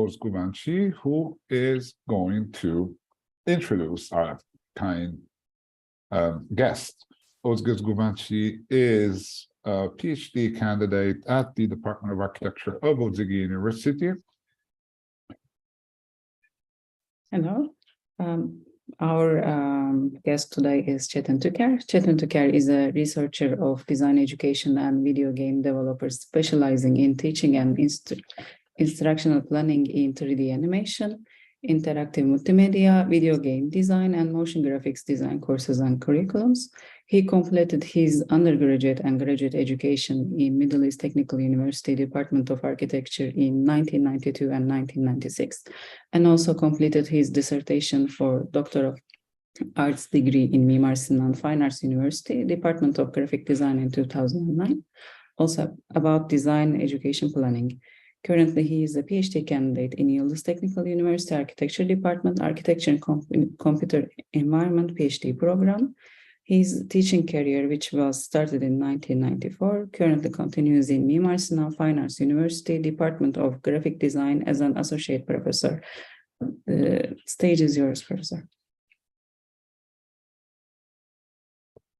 Özgüvenci, who is going to introduce our kind guest. Özgüvenci is a PhD candidate at the Department of Architecture of Boğaziçi University. Hello. Our guest today is Çetin Tüker. Çetin Tüker is a researcher of design education and video game developer specializing in teaching and instructional planning in 3D animation, interactive multimedia, video game design, and motion graphics design courses and curriculums. He completed his undergraduate and graduate education in Middle East Technical University Department of Architecture in 1992 and 1996, and also completed his dissertation for Doctor of Arts degree in Mimar Sinan Fine Arts University Department of Graphic Design in 2009, also about design education planning. Currently, he is a PhD candidate in Yıldız Technical University Architecture Department, Architecture and Computer Environment PhD program. His teaching career, which was started in 1994, currently continues in Mimar Sinan Fine Arts University Department of Graphic Design as an associate professor. The stage is yours, Professor.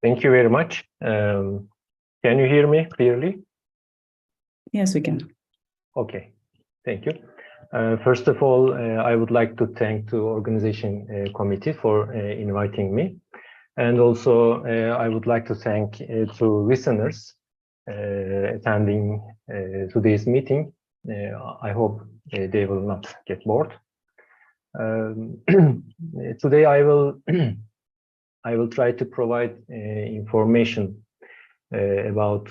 Thank you very much. Can you hear me clearly? Yes, we can. Okay, thank you. First of all, I would like to thank the organization committee for inviting me. And also, I would like to thank to listeners attending today's meeting. I hope they will not get bored. Today, I will try to provide information about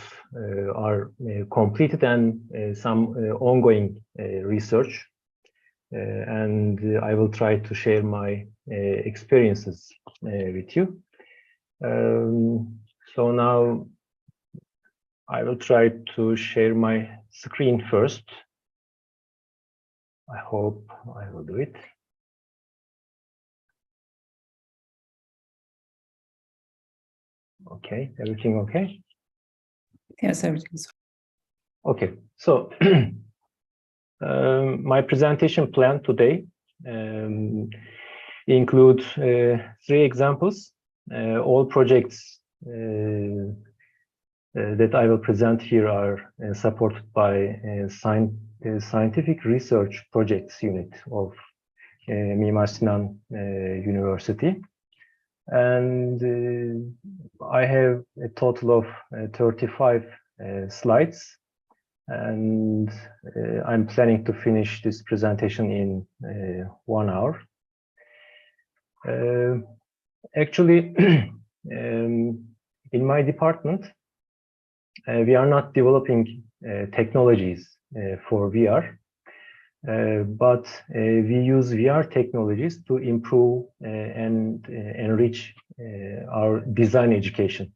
our completed and some ongoing research, and I will try to share my experiences with you. So now I will try to share my screen first. I hope I will do it. Okay, everything okay? Yes, everything's okay. So my presentation plan today includes 3 examples. All projects that I will present here are supported by Scientific Research Projects Unit of Mimar Sinan University. And I have a total of 35 slides, and I'm planning to finish this presentation in 1 hour. Actually, in my department, we are not developing technologies for VR, but we use VR technologies to improve and enrich our design education.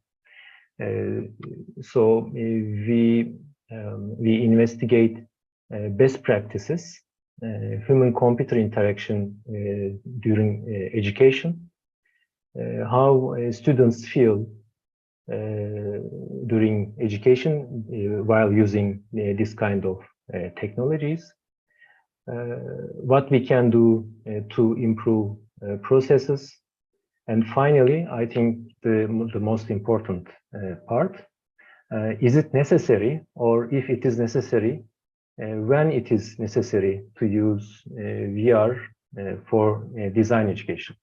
So we investigate best practices, human-computer interaction during education, how students feel during education while using this kind of technologies, what we can do to improve processes, and finally, I think the most important part, is it necessary, or if it is necessary, when it is necessary to use VR for design education.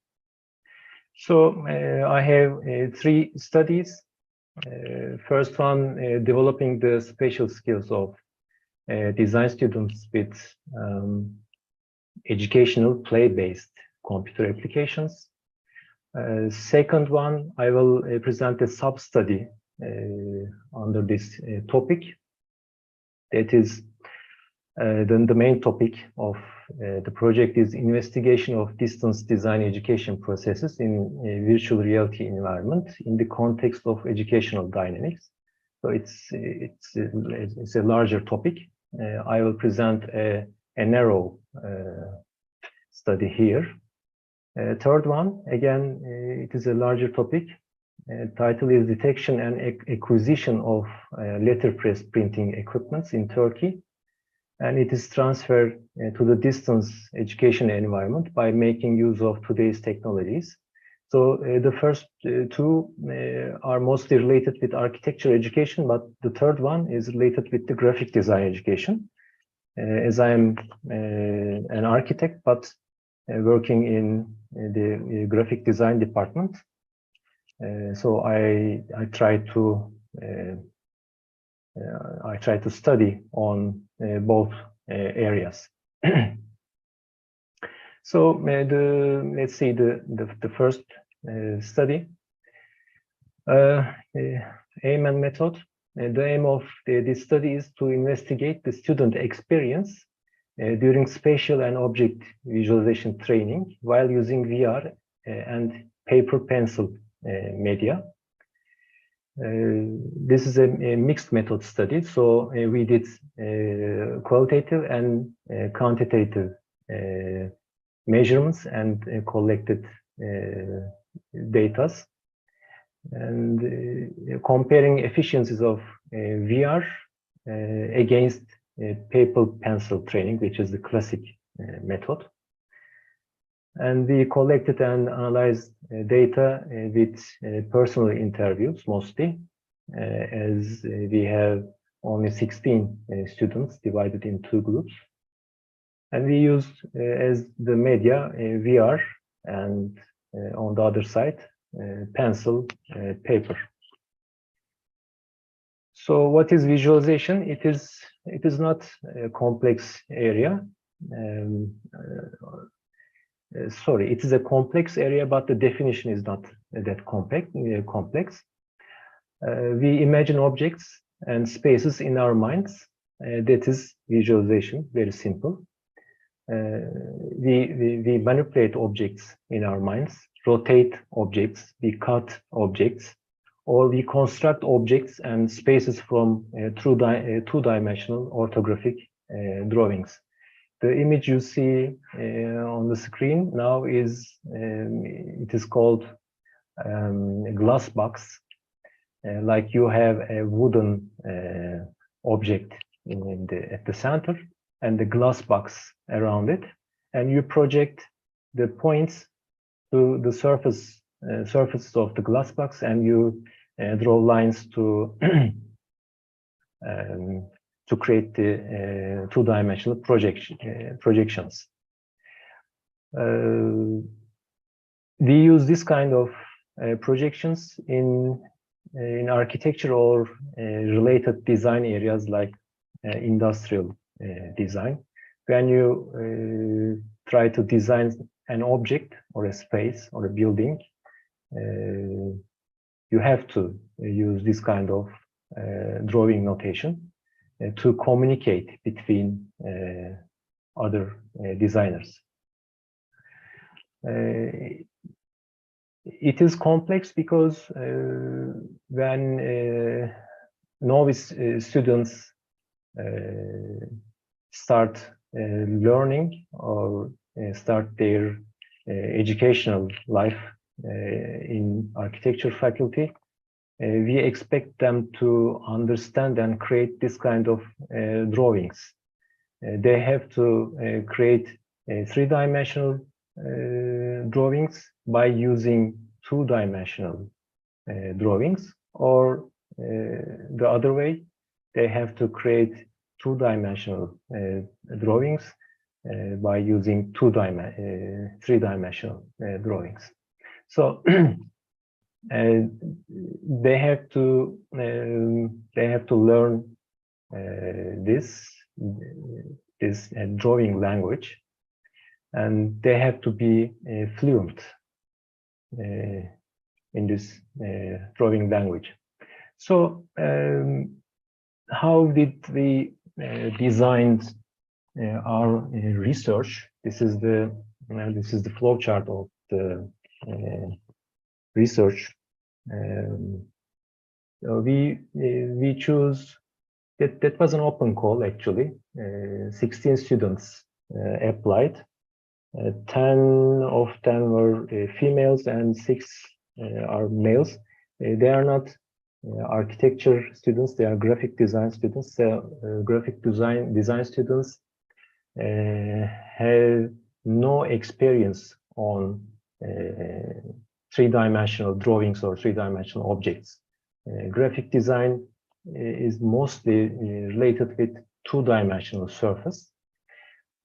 So I have 3 studies. First one, developing the spatial skills of design students with educational play-based computer applications. Second one, I will present a sub-study under this topic. That is, then the main topic of the project is investigation of distance design education processes in a virtual reality environment in the context of educational dynamics. So it's a larger topic. I will present a narrow study here. Third one, again, it is a larger topic. Title is Detection and Acquisition of Letterpress Printing Equipments in Turkey. and it is transferred to the distance education environment by making use of today's technologies. So the first two are mostly related with architecture education, but the third one is related with the graphic design education. As I am an architect, but working in the graphic design department, so I try to study on both areas. So let's see the first study, aim and method. The aim of this study is to investigate the student experience during spatial and object visualization training while using VR and paper pencil media. This is a mixed method study, so we did qualitative and quantitative measurements and collected data, and comparing efficiencies of VR against paper pencil training, which is the classic method. And we collected and analyzed data with personal interviews mostly, as we have only 16 students divided in 2 groups. And we used as the media VR, and on the other side, pencil, paper. So what is visualization? It is not a complex area. Sorry, it is a complex area, but the definition is not that complex. We imagine objects and spaces in our minds. That is visualization, very simple. We manipulate objects in our minds, rotate objects, we cut objects, or we construct objects and spaces from two-dimensional orthographic drawings. The image you see on the screen now is, it is called a glass box. Like you have a wooden object at the center and the glass box around it, and you project the points to the surface of the glass box, and you draw lines to create the two-dimensional projections. We use this kind of projections in architecture or related design areas like industrial design. When you try to design an object or a space or a building, you have to use this kind of drawing notation to communicate between other designers. It is complex because when novice students start learning or start their educational life in architecture faculty, we expect them to understand and create this kind of drawings. They have to create three-dimensional drawings by using two-dimensional drawings, or the other way, they have to create two-dimensional drawings by using three-dimensional drawings. So they have to learn this drawing language, and they have to be fluent in this drawing language. So how did we design our research? This is the flow chart of the research. We choose that was an open call actually. 16 students applied. 10 of them were females and 6 are males. They are not architecture students, they are graphic design students. Graphic design students have no experience on three-dimensional drawings or three-dimensional objects. Graphic design is mostly related with two-dimensional surface.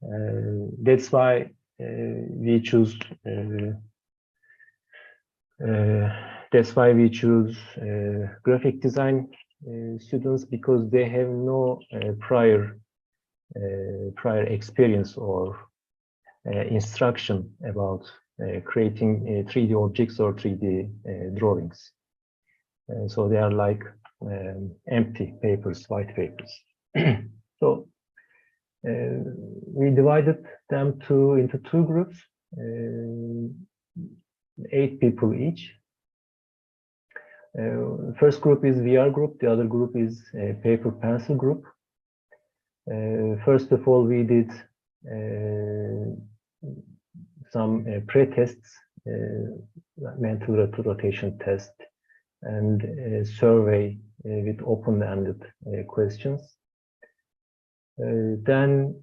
That's why we choose graphic design students, because they have no prior experience or instruction about creating 3D objects or 3D drawings. So they are like empty papers, white papers. So we divided them into two groups, 8 people each. First group is VR group, the other group is paper pencil group. First of all, we did some pre-tests, mental rotation test, and a survey with open-ended questions. Then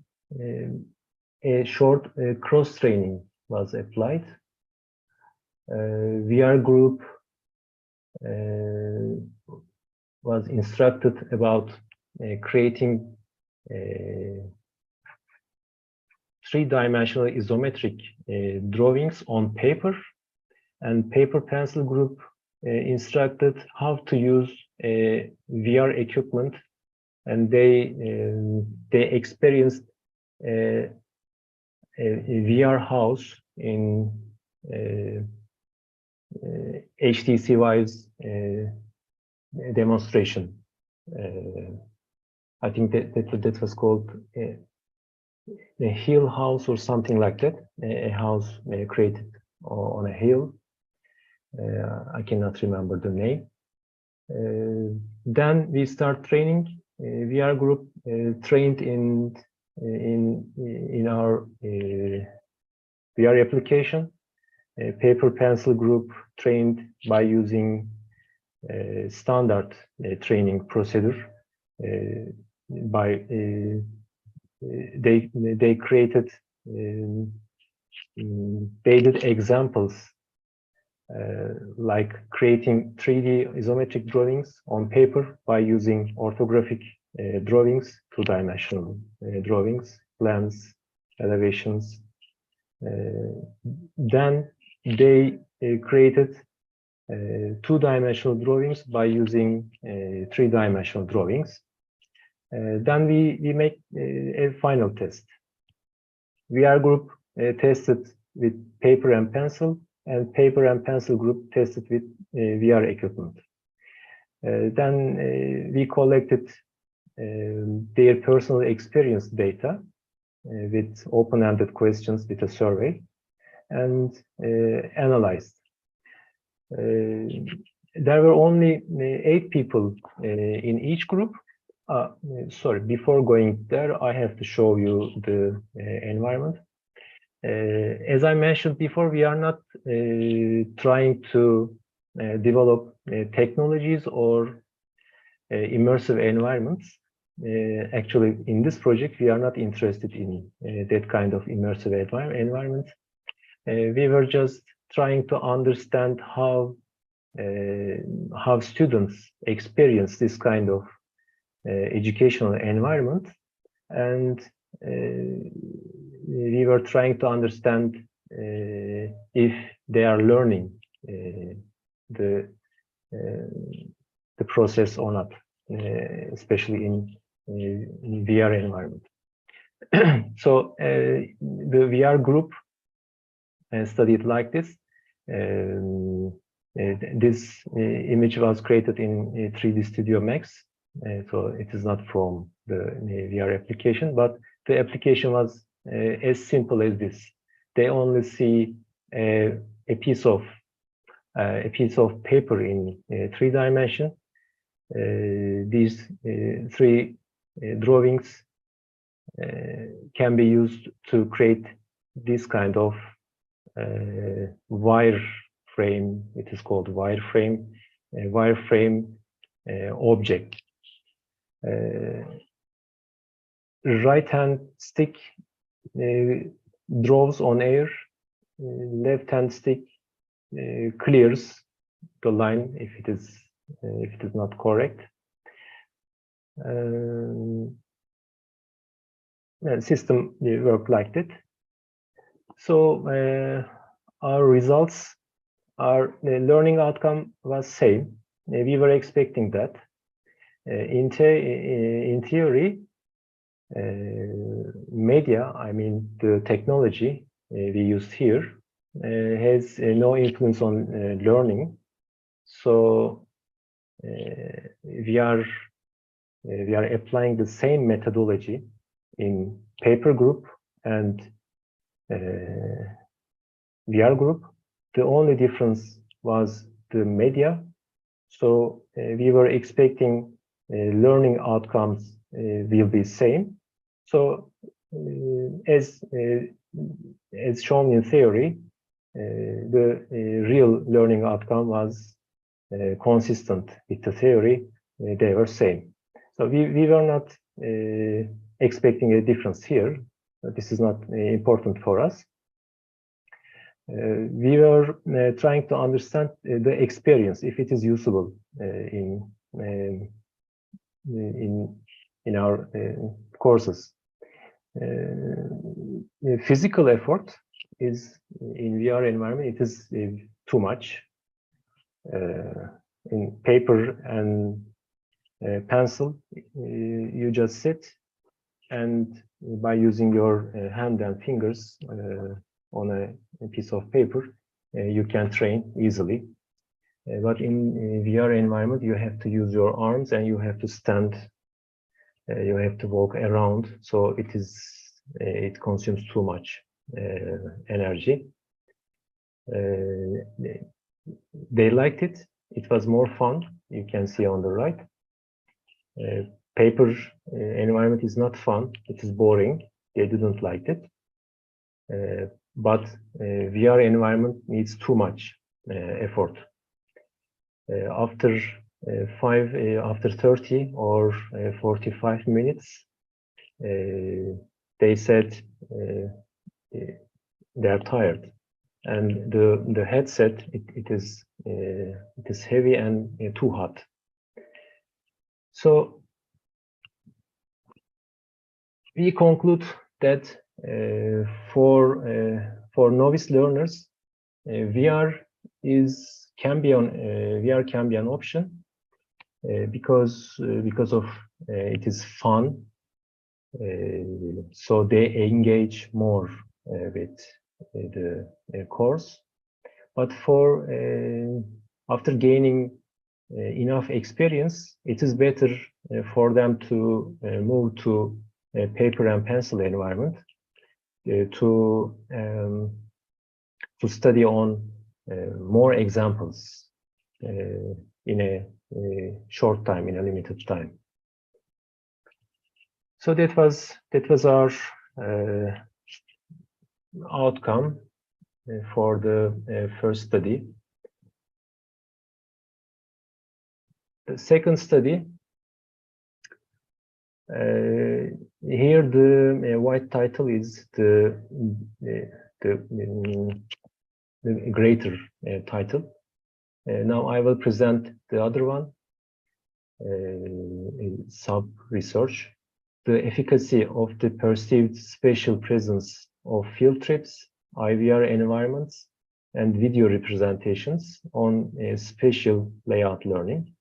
a short cross-training was applied. VR group was instructed about creating three-dimensional isometric drawings on paper, and paper pencil group instructed how to use VR equipment, and they experienced a VR house in HTC Vive's demonstration. I think that was called a hill house or something like that, a house created on a hill. I cannot remember the name. Then we start training. VR group trained in our VR application. Paper pencil group trained by using standard training procedure. They created, they did examples like creating 3D isometric drawings on paper by using orthographic drawings, two-dimensional drawings, plans, elevations. Then they created two-dimensional drawings by using three-dimensional drawings. Then we make a final test. VR group tested with paper and pencil, and paper and pencil group tested with VR equipment. Then we collected their personal experience data with open-ended questions with a survey, and analyzed. There were only 8 people in each group. Sorry, before going there, I have to show you the environment. As I mentioned before, we are not trying to develop technologies or immersive environments. Actually, in this project, we are not interested in that kind of immersive environment. We were just trying to understand how students experience this kind of educational environment, and we were trying to understand if they are learning the process or not, especially in VR environment. So the VR group studied like this. This image was created in 3D Studio Max, so it is not from the VR application, but the application was as simple as this. They only see a piece of paper in 3 dimension. These 3 drawings can be used to create this kind of wire frame. It is called wire frame. A wire frame object. Right-hand stick draws on air, left-hand stick clears the line if it is not correct. The system worked like that. So our results, our learning outcome was same. We were expecting that. In theory, media, I mean the technology we used here, has no influence on learning. So we are applying the same methodology in paper group and VR group. The only difference was the media. So we were expecting learning outcomes will be same. So as shown in theory, the real learning outcome was consistent with the theory. They were same. So we were not expecting a difference here. This is not important for us. We were trying to understand the experience, if it is usable in our courses. Physical effort is in VR environment, it is too much. In paper and pencil, you just sit, and by using your hand and fingers on a piece of paper, you can train easily. But in VR environment, you have to use your arms and you have to stand. You have to walk around, so it consumes too much energy. They liked it. It was more fun. You can see on the right. Paper environment is not fun. It is boring. They didn't like it. But VR environment needs too much effort. After 30 or 45 minutes, they said they are tired, and the headset it is heavy and too hot. So we conclude that for novice learners, VR can be an option because of it is fun. So they engage more with the course. But for after gaining enough experience, it is better for them to move to a paper and pencil environment to study on more examples in a short time, in a limited time. So that was our outcome for the first study. The second study, here the white title is the greater title. Now I will present the other one, sub-research. The efficacy of the perceived spatial presence of field trips, IVR environments, and video representations on spatial layout learning.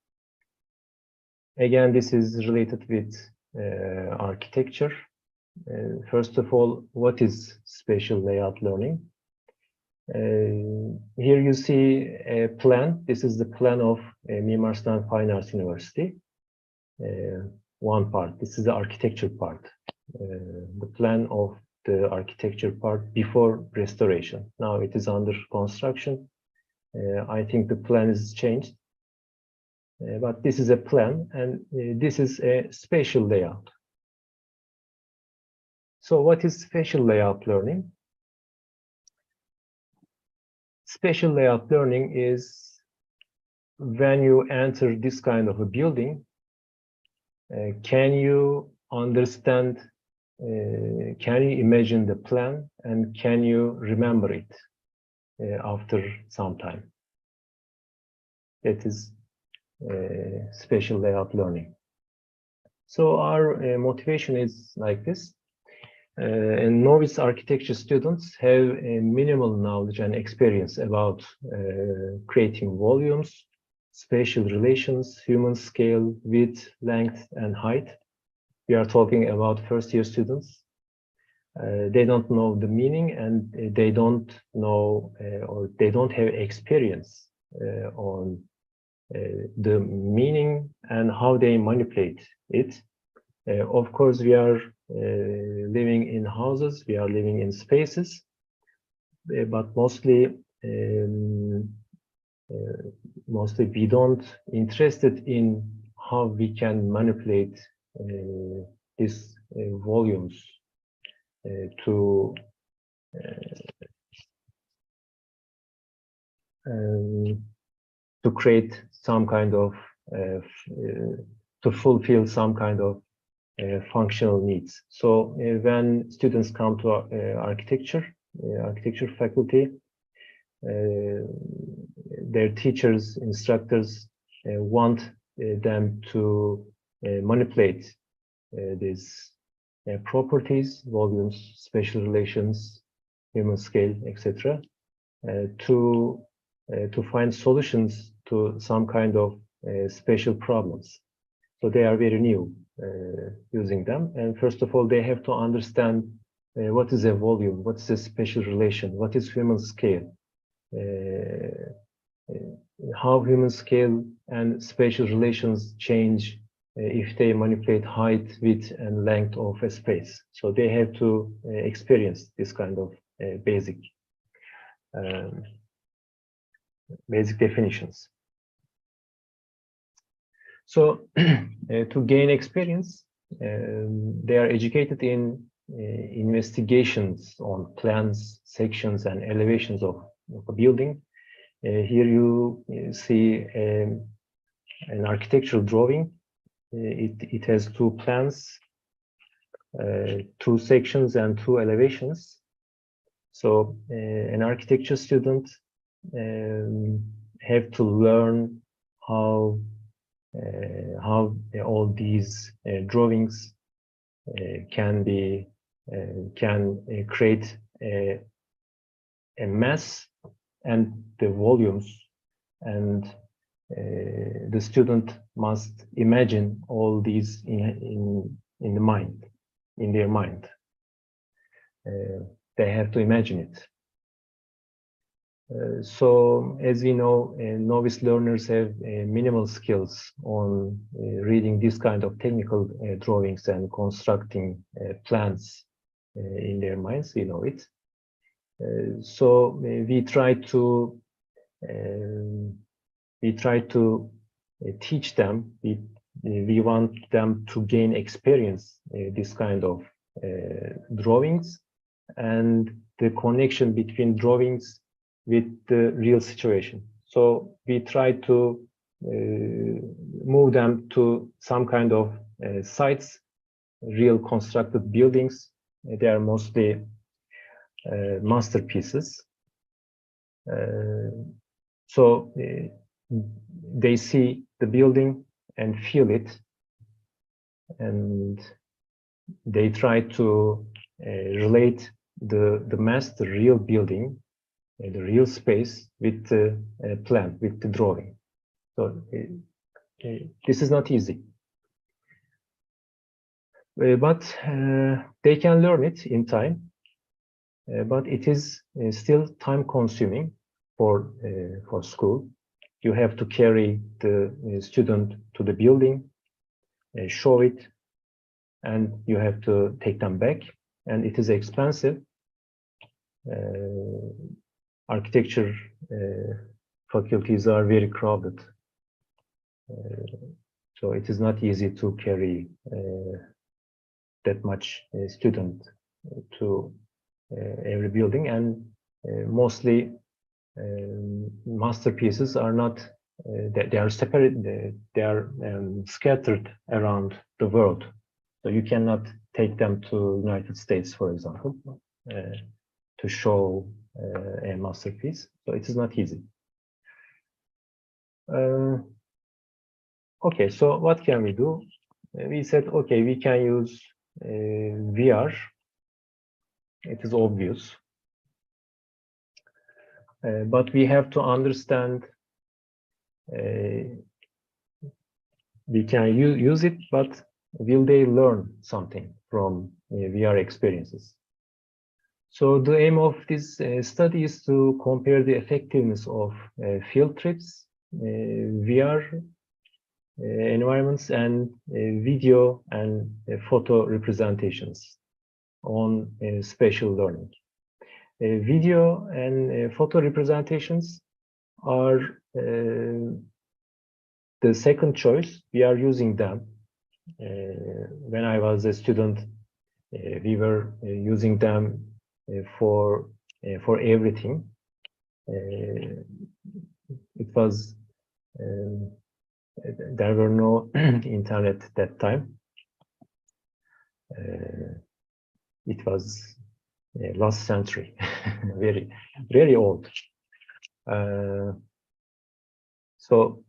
Again, this is related with architecture. First of all, what is spatial layout learning? Here you see a plan. This is the plan of Mimar Sinan Fine Arts University. One part. This is the architecture part. The plan of the architecture part before restoration. Now it is under construction. I think the plan is changed. But this is a plan, and this is a spatial layout. So what is spatial layout learning? Spatial layout learning is when you enter this kind of a building, can you understand, can you imagine the plan, and can you remember it after some time? That is spatial layout learning. So our motivation is like this. And novice architecture students have a minimal knowledge and experience about creating volumes, spatial relations, human scale, width, length, and height. We are talking about first-year students. They don't know the meaning, and they don't know or they don't have experience on the meaning and how they manipulate it. Of course, we are living in houses, we are living in spaces, but mostly we don't interested in how we can manipulate these volumes to create some kind of to fulfill some kind of functional needs. So when students come to architecture faculty, their teachers, instructors want them to manipulate these properties, volumes, spatial relations, human scale, etc., to find solutions to some kind of spatial problems. So they are very new using them. And first of all, they have to understand what is a volume, what is a spatial relation, what is human scale, how human scale and spatial relations change if they manipulate height, width, and length of a space. So they have to experience this kind of basic definitions. So to gain experience, they are educated in investigations on plans, sections, and elevations of a building. Here you see an architectural drawing. It has two plans, two sections, and two elevations. So an architecture student have to learn how all these drawings can create a mass and the volumes, and the student must imagine all these in their mind. They have to imagine it. So, as we know, novice learners have minimal skills on reading this kind of technical drawings and constructing plans in their minds. We know it. So we try to teach them. We want them to gain experience this kind of drawings and the connection between drawings with the real situation. So we try to move them to some kind of sites, real constructed buildings. They are mostly masterpieces. So they see the building and feel it, and they try to relate the mass, the real building, the real space with the plan, with the drawing. So this is not easy. But they can learn it in time. But it is still time-consuming for school. You have to carry the student to the building, show it, and you have to take them back. And it is expensive. Architecture faculties are very crowded. So it is not easy to carry that much student to every building, and mostly masterpieces are not they are separate. They are scattered around the world. So you cannot take them to United States, for example, to show a masterpiece. So it is not easy. Okay, so what can we do? We said, okay, we can use VR. It is obvious. But we have to understand, we can use it, but will they learn something from VR experiences? So the aim of this study is to compare the effectiveness of field trips, VR environments, and video and photo representations on spatial learning. Video and photo representations are the second choice. We are using them. When I was a student, we were using them for everything. It was there were no internet that time. It was last century, very old. So,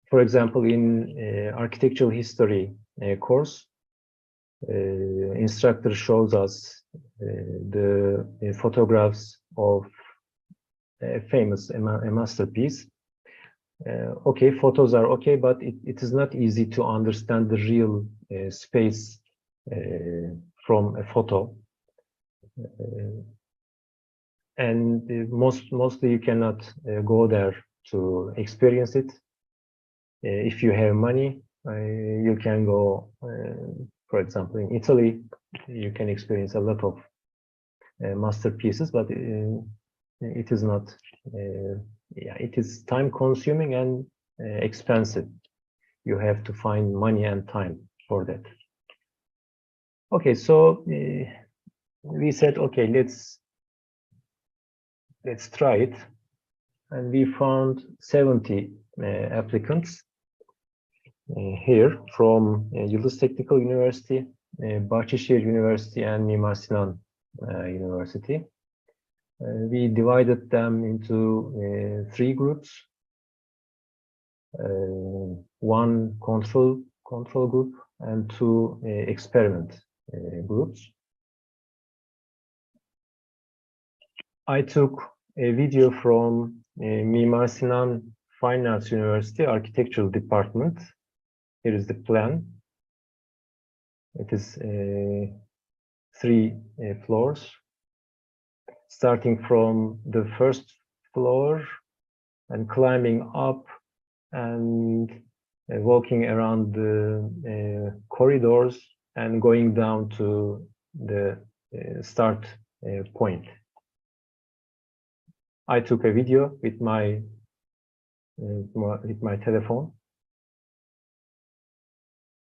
for example, in architectural history course, instructor shows us the photographs of a famous masterpiece. Okay, photos are okay, but it is not easy to understand the real space from a photo. And mostly you cannot go there to experience it. If you have money, you can go, for example, in Italy, you can experience a lot of masterpieces, but it is not, yeah, it is time consuming and expensive. You have to find money and time for that. Okay, so we said, okay, let's try it. And we found 70 applicants here from Yıldız Technical University, Bahçeşehir University, and Mimar Sinan University. We divided them into 3 groups. One control group and 2 experiment groups. I took a video from Mimar Sinan Fine Arts University Architectural Department. Here is the plan. It is 3 floors. Starting from the first floor and climbing up and walking around the corridors and going down to the start point. I took a video with my telephone.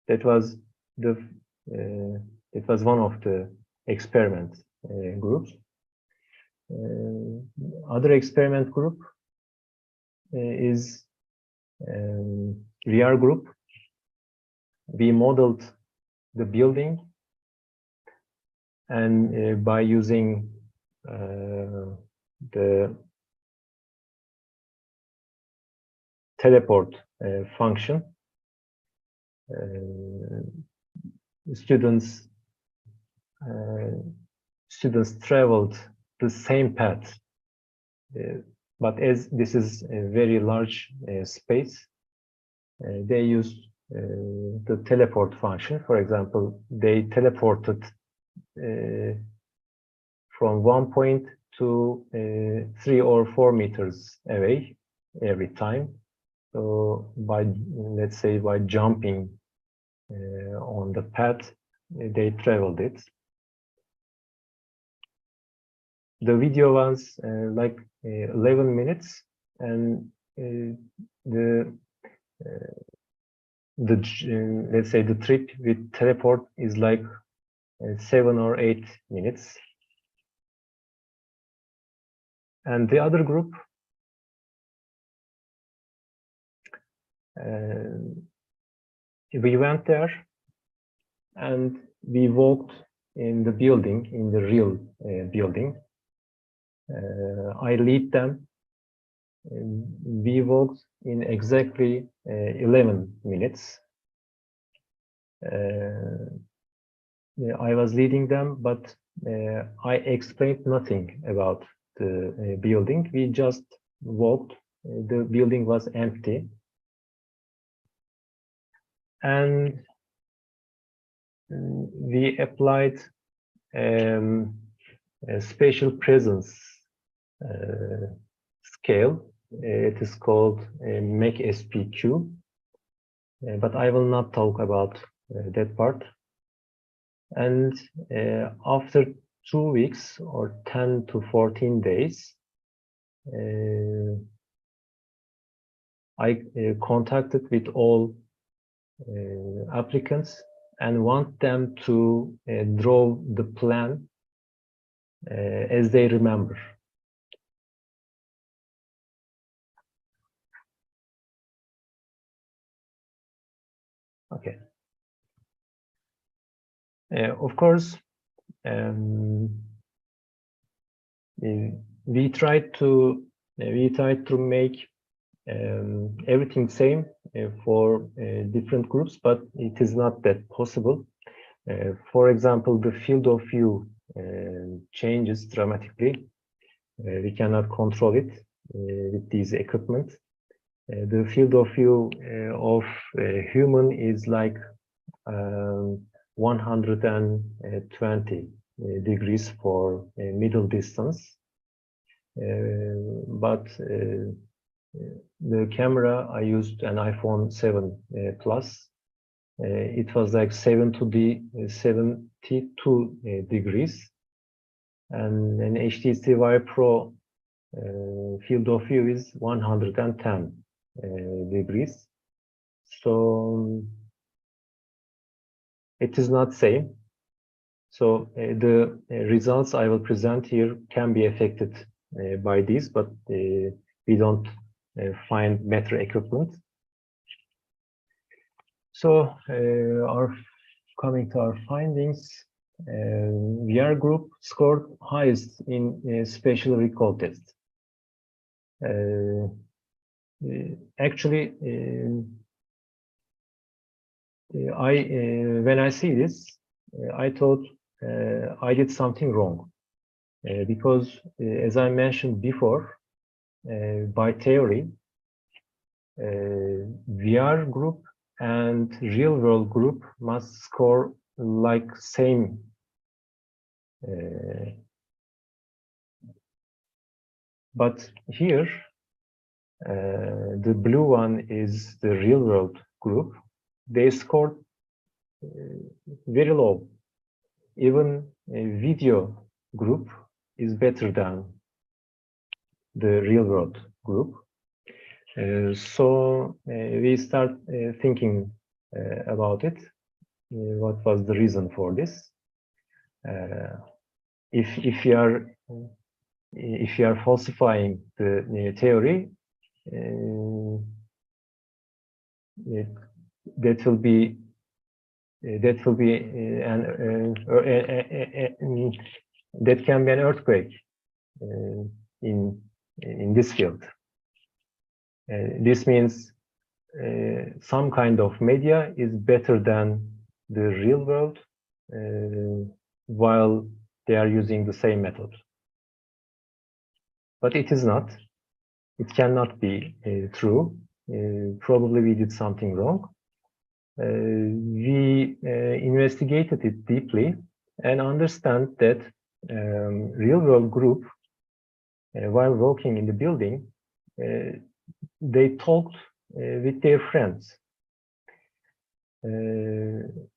That was one of the experiment groups. Other experiment group is VR group. We modeled the building, and by using the teleport function, students traveled the same path, but as this is a very large space, they used the teleport function. For example, they teleported from one point to 3 or 4 meters away every time. So by, let's say, by jumping on the path, they traveled it. The video was like 11 minutes, and let's say the trip with teleport is like 7 or 8 minutes. And the other group We went there and we walked in the building, in the real building. I lead them. We walked in exactly 11 minutes. I was leading them, but I explained nothing about the building. We just walked. The building was empty. And we applied a spatial presence scale. It is called MEC-SPQ, but I will not talk about that part. And after 2 weeks or 10 to 14 days, I contacted with all applicants and want them to draw the plan as they remember. Okay. Of course, we tried to make everything same for different groups, but it is not that possible. For example, the field of view changes dramatically. We cannot control it with these equipment. The field of view of a human is like 120 degrees for a middle distance. But the camera, I used an iPhone 7 Plus. It was like 72 degrees. And an HTC Vive Pro field of view is 110 degrees. So it is not same. So the results I will present here can be affected by this, but we don't find better equipment. So coming to our findings, VR group scored highest in spatial recall test. Actually, when I see this, I thought I did something wrong because, as I mentioned before, by theory, VR group and real world group must score like same. But here, the blue one is the real world group. They scored very low. Even a video group is better than the real world group. So we start thinking about it. What was the reason for this? If you are falsifying the theory, that will be that can be an earthquake in this field. This means some kind of media is better than the real world while they are using the same method. But it is not. It cannot be true. Probably we did something wrong. We investigated it deeply and understand that real world group, while walking in the building, they talked with their friends.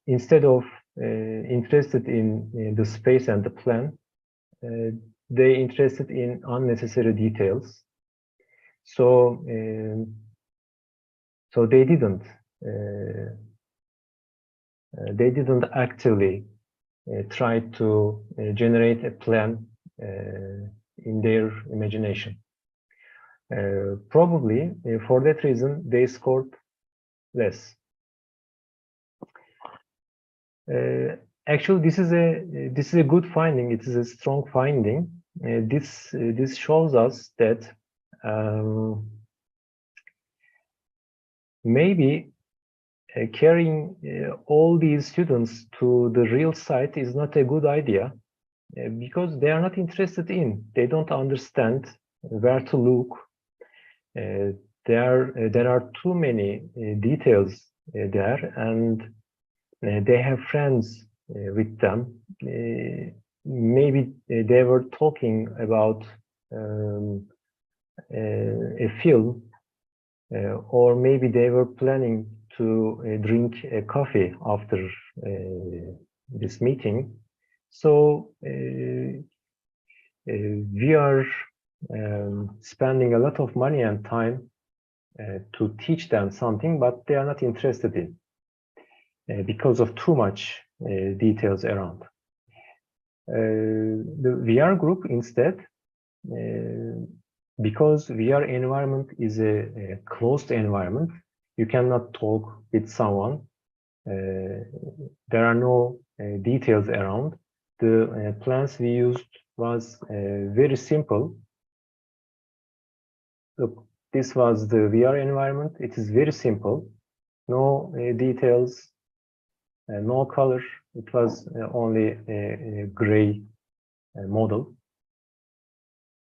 Instead of interested in the space and the plan, they interested in unnecessary details. So they didn't actively try to generate a plan in their imagination. Probably for that reason they scored less. Actually, this is a good finding. It is a strong finding. This shows us that maybe carrying all these students to the real site is not a good idea because they are not interested in. They don't understand where to look. There are too many details there, and they have friends with them. Maybe they were talking about a film, or maybe they were planning to drink a coffee after this meeting. So we are spending a lot of money and time to teach them something, but they are not interested in because of too much details around. The VR group instead, because VR environment is a closed environment, you cannot talk with someone. There are no details around. The plans we used was very simple. Look, this was the VR environment. It is very simple. No details, no color. It was only a gray model.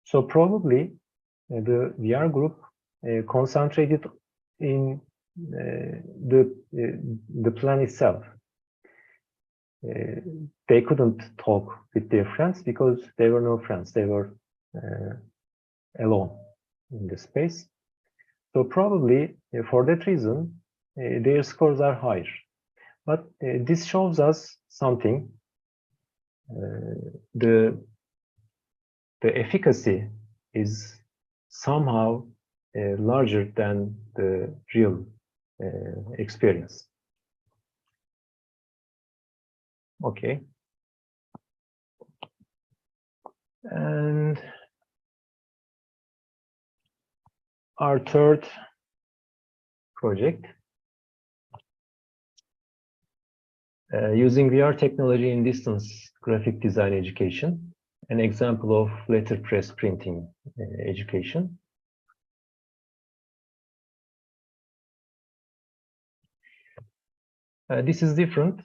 So probably the VR group concentrated in the plan itself. They couldn't talk with their friends because there were no friends. They were alone in the space. So probably for that reason, their scores are higher. But this shows us something. The efficacy is somehow larger than the real experience. Okay. And our third project, using VR technology in distance graphic design education, an example of letterpress printing education. This is different.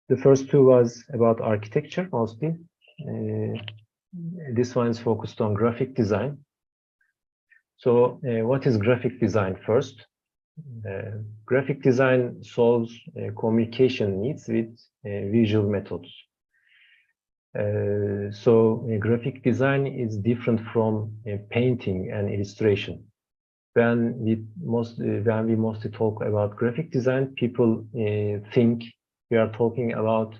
The first two was about architecture mostly. This one is focused on graphic design. So what is graphic design first? Graphic design solves communication needs with visual methods. So graphic design is different from painting and illustration. When we mostly talk about graphic design, people think we are talking about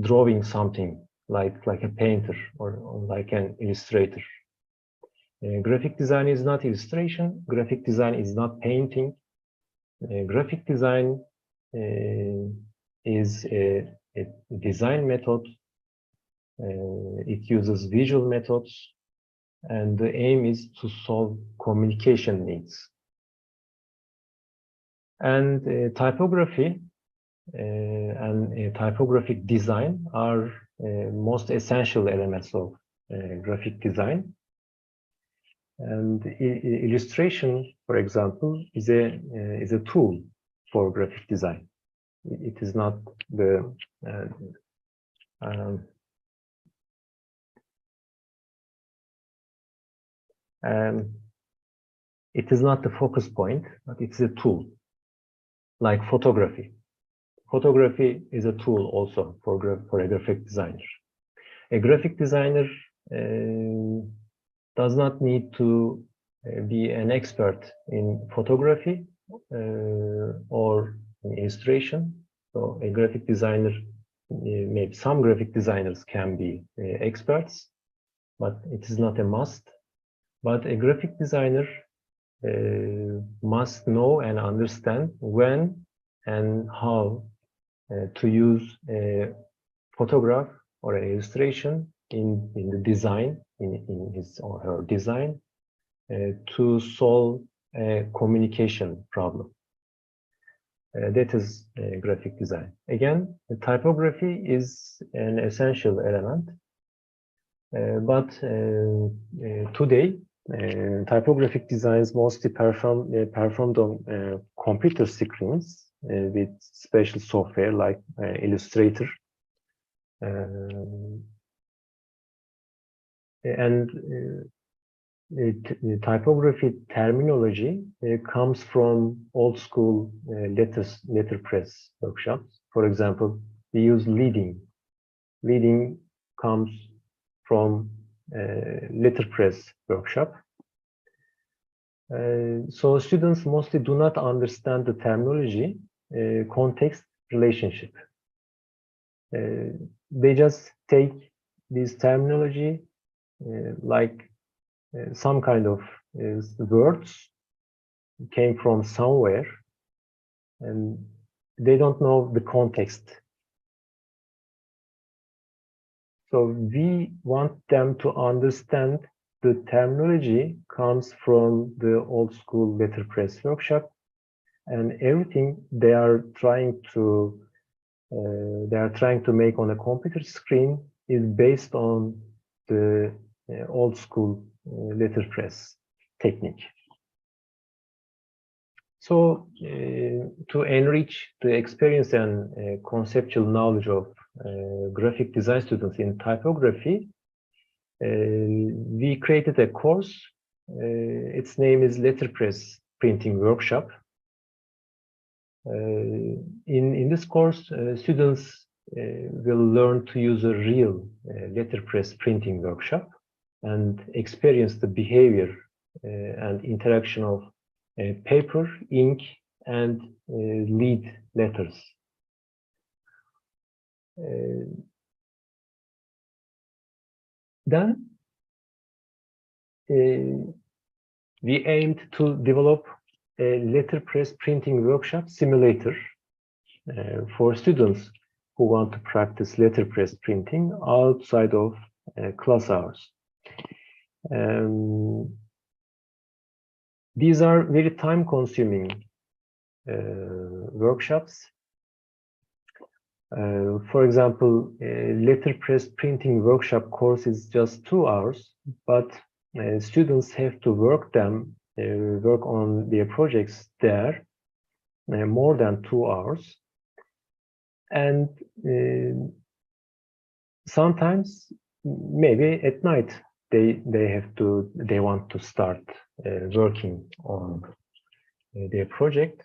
drawing something like a painter or like an illustrator. Graphic design is not illustration. Graphic design is not painting. Graphic design is a design method. It uses visual methods, and the aim is to solve communication needs. And typography and typographic design are most essential elements of graphic design. And illustration, for example, is a tool for graphic design. It is not the it is not the focus point, but it's a tool, like photography. Photography is a tool also for a graphic designer. A graphic designer does not need to be an expert in photography or in illustration. So a graphic designer, maybe some graphic designers can be experts, but it is not a must. But a graphic designer must know and understand when and how to use a photograph or an illustration in the design, in his or her design, to solve a communication problem. That is graphic design. Again, the typography is an essential element, but today typographic designs mostly performed on computer screens with special software like Illustrator. The typography terminology comes from old school letterpress workshops. For example, we use leading. Leading comes from letterpress workshop. So students mostly do not understand the terminology, context, relationship. They just take this terminology like some kind of words came from somewhere, and they don't know the context. So we want them to understand the terminology comes from the old school letterpress workshop, and everything they are trying to make on a computer screen is based on the old school letterpress technique. So to enrich the experience and conceptual knowledge of graphic design students in typography, we created a course. Its name is Letterpress Printing Workshop. In this course, students will learn to use a real letterpress printing workshop and experience the behavior and interaction of paper, ink, and lead letters. Then we aimed to develop a letterpress printing workshop simulator for students who want to practice letterpress printing outside of class hours. These are very time-consuming workshops. For example, a letterpress printing workshop course is just 2 hours, but students have to work on their projects there more than 2 hours. And sometimes, maybe at night, they want to start working on their project.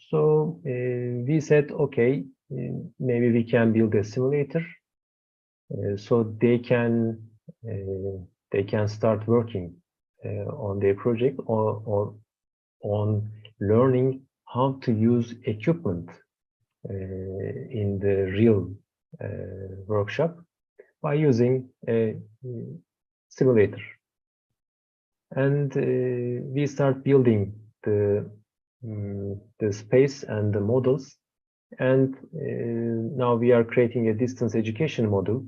So we said, okay, maybe we can build a simulator so they can start working on their project or on learning how to use equipment in the real workshop by using a simulator. And we start building the space and the models, and now we are creating a distance education model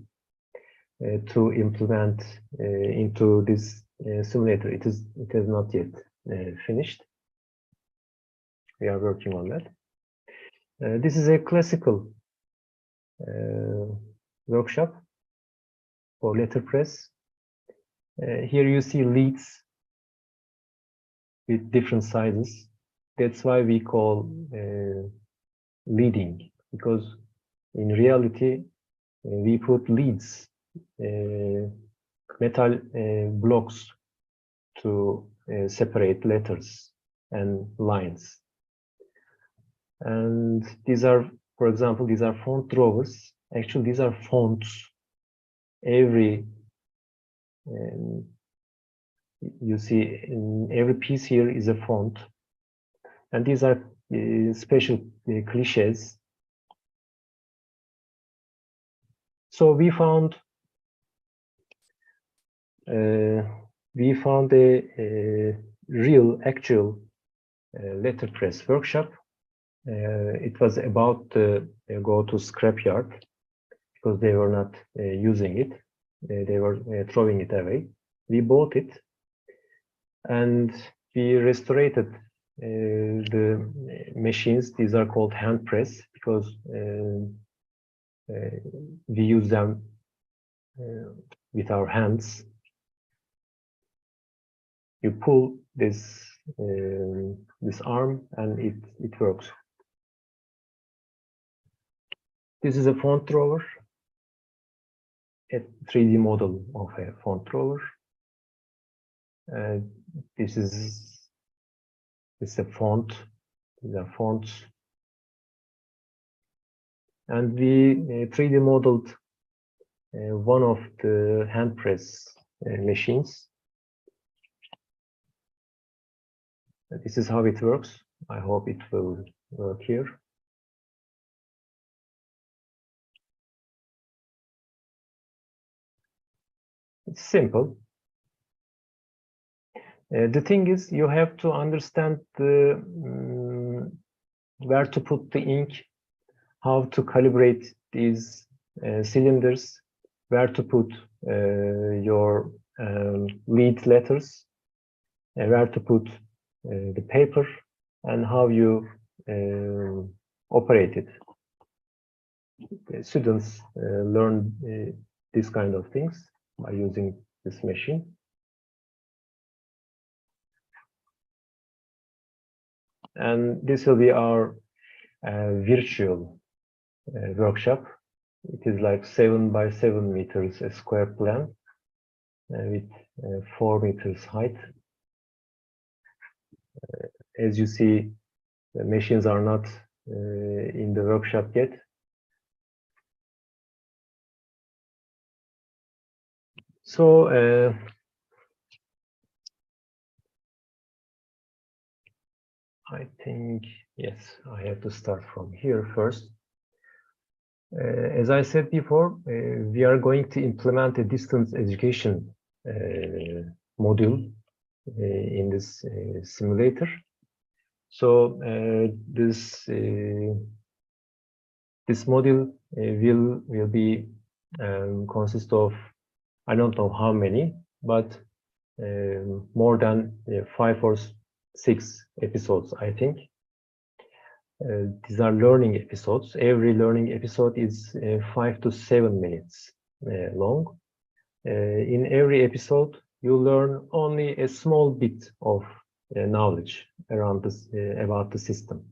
to implement into this simulator. It is not yet finished. We are working on that. This is a classical workshop for letterpress. Here you see leads with different sizes. That's why we call leading, because in reality we put leads, metal blocks to separate letters and lines. And these are, for example, these are font drawers. Actually, these are fonts. Every you see in every piece here is a font, and these are special cliches. So we found a real, actual letterpress workshop. It was about to go to scrapyard because they were not using it. They were throwing it away. We bought it. and we restored the machines. These are called hand press because we use them with our hands. You pull this this arm and it works. This is a font thrower, a 3D model of a font thrower. This is a font. These are fonts, and we 3D modeled one of the hand press machines. This is how it works. I hope it will work here. It's simple. The thing is, you have to understand the where to put the ink, how to calibrate these cylinders, where to put your lead letters, where to put the paper, and how you operate it. Students learn these kind of things by using this machine. And this will be our virtual workshop. It is like 7 by 7 meters a square plan with 4 meters height. As you see, the machines are not in the workshop yet. So I think, yes, I have to start from here first. As I said before, we are going to implement a distance education module in this simulator. So this module will be consist of, I don't know how many, but more than 5 or 6 episodes, I think. These are learning episodes. Every learning episode is 5 to 7 minutes long. In every episode, you learn only a small bit of knowledge around this about the system.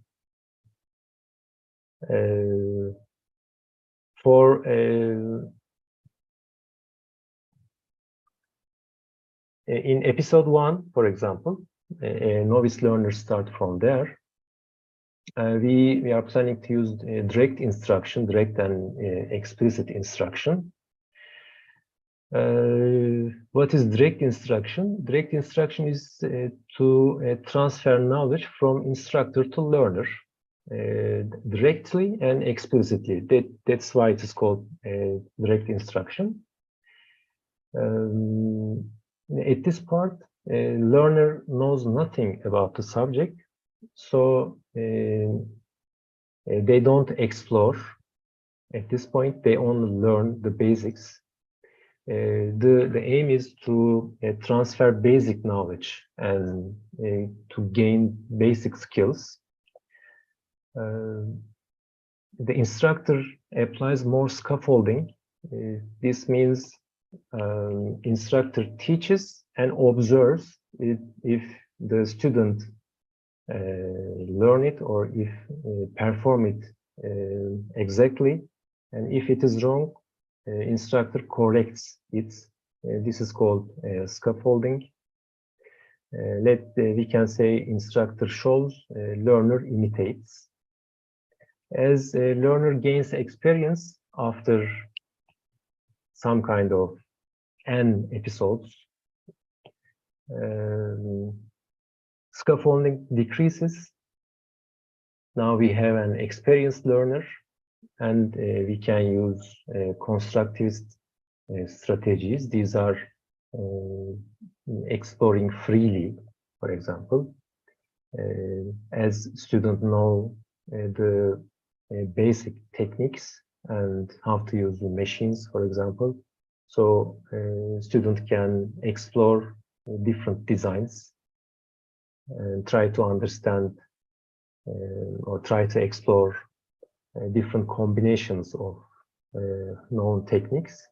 In episode 1, for example, a novice learner start from there. We are planning to use direct instruction, direct and explicit instruction. What is direct instruction? Direct instruction is to transfer knowledge from instructor to learner directly and explicitly. That's why it is called direct instruction. At this part, learner knows nothing about the subject, so they don't explore. At this point, they only learn the basics. The aim is to transfer basic knowledge and to gain basic skills. The instructor applies more scaffolding. This means instructor teaches and observes if the student learn it or if perform it exactly, and if it is wrong, instructor corrects it. This is called scaffolding. We can say instructor shows, learner imitates. As a learner gains experience after some kind of N episodes, scaffolding decreases. Now we have an experienced learner, and we can use constructivist strategies. These are exploring freely, for example. As students know the basic techniques and how to use the machines, for example. So students can explore different designs and try to understand or try to explore different combinations of known techniques.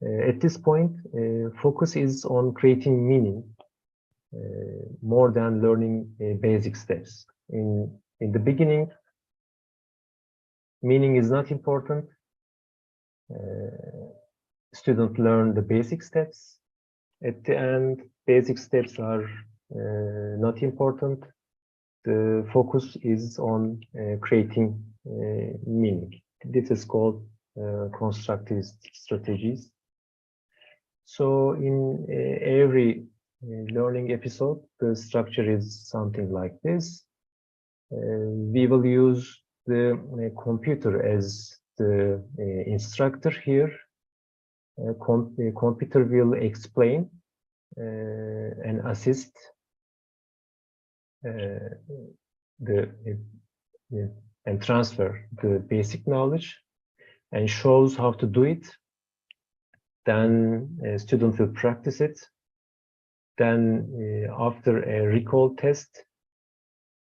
At this point, focus is on creating meaning more than learning basic steps. In the beginning, meaning is not important. Students learn the basic steps. At the end, basic steps are not important. The focus is on creating meaning. This is called constructivist strategies. So in every learning episode, the structure is something like this. We will use the computer as the instructor here. The computer will explain and assist and transfer the basic knowledge and shows how to do it. Then a student will practice it. Then after a recall test,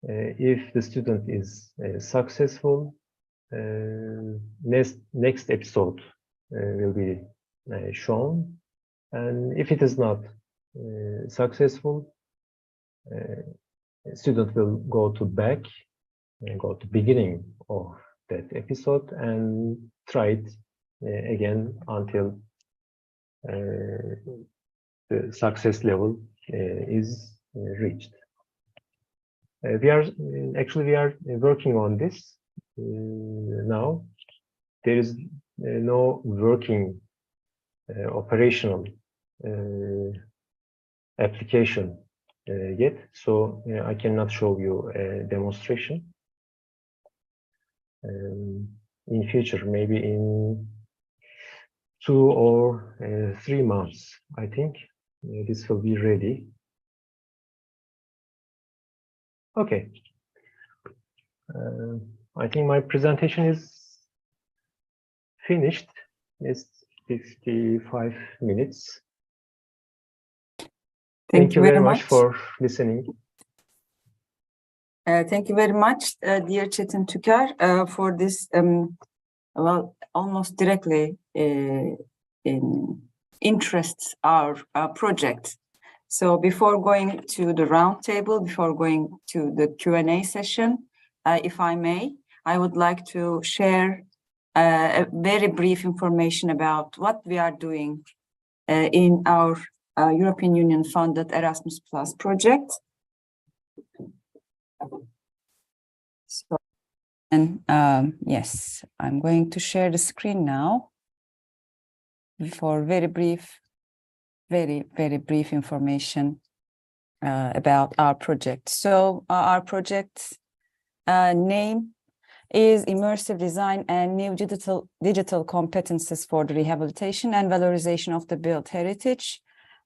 if the student is successful, next episode will be shown. And if it is not successful, student will go to back and go to beginning of that episode and try it again until the success level is reached. We are working on this now. There is no working operational application yet, so I cannot show you a demonstration. In future, maybe in 2 or 3 months, I think this will be ready. Okay. I think my presentation is finished. It's 55 minutes. Thank you very much for listening. Thank you very much, dear Çetin Tüker, for this, well, almost directly interests our project. So before going to the roundtable, before going to the Q&A session, if I may, I would like to share a very brief information about what we are doing in our European Union funded Erasmus Plus project. So, and yes, I'm going to share the screen now for very brief information about our project. So our project name is Immersive Design and New Digital Competences for the Rehabilitation and Valorization of the Built Heritage,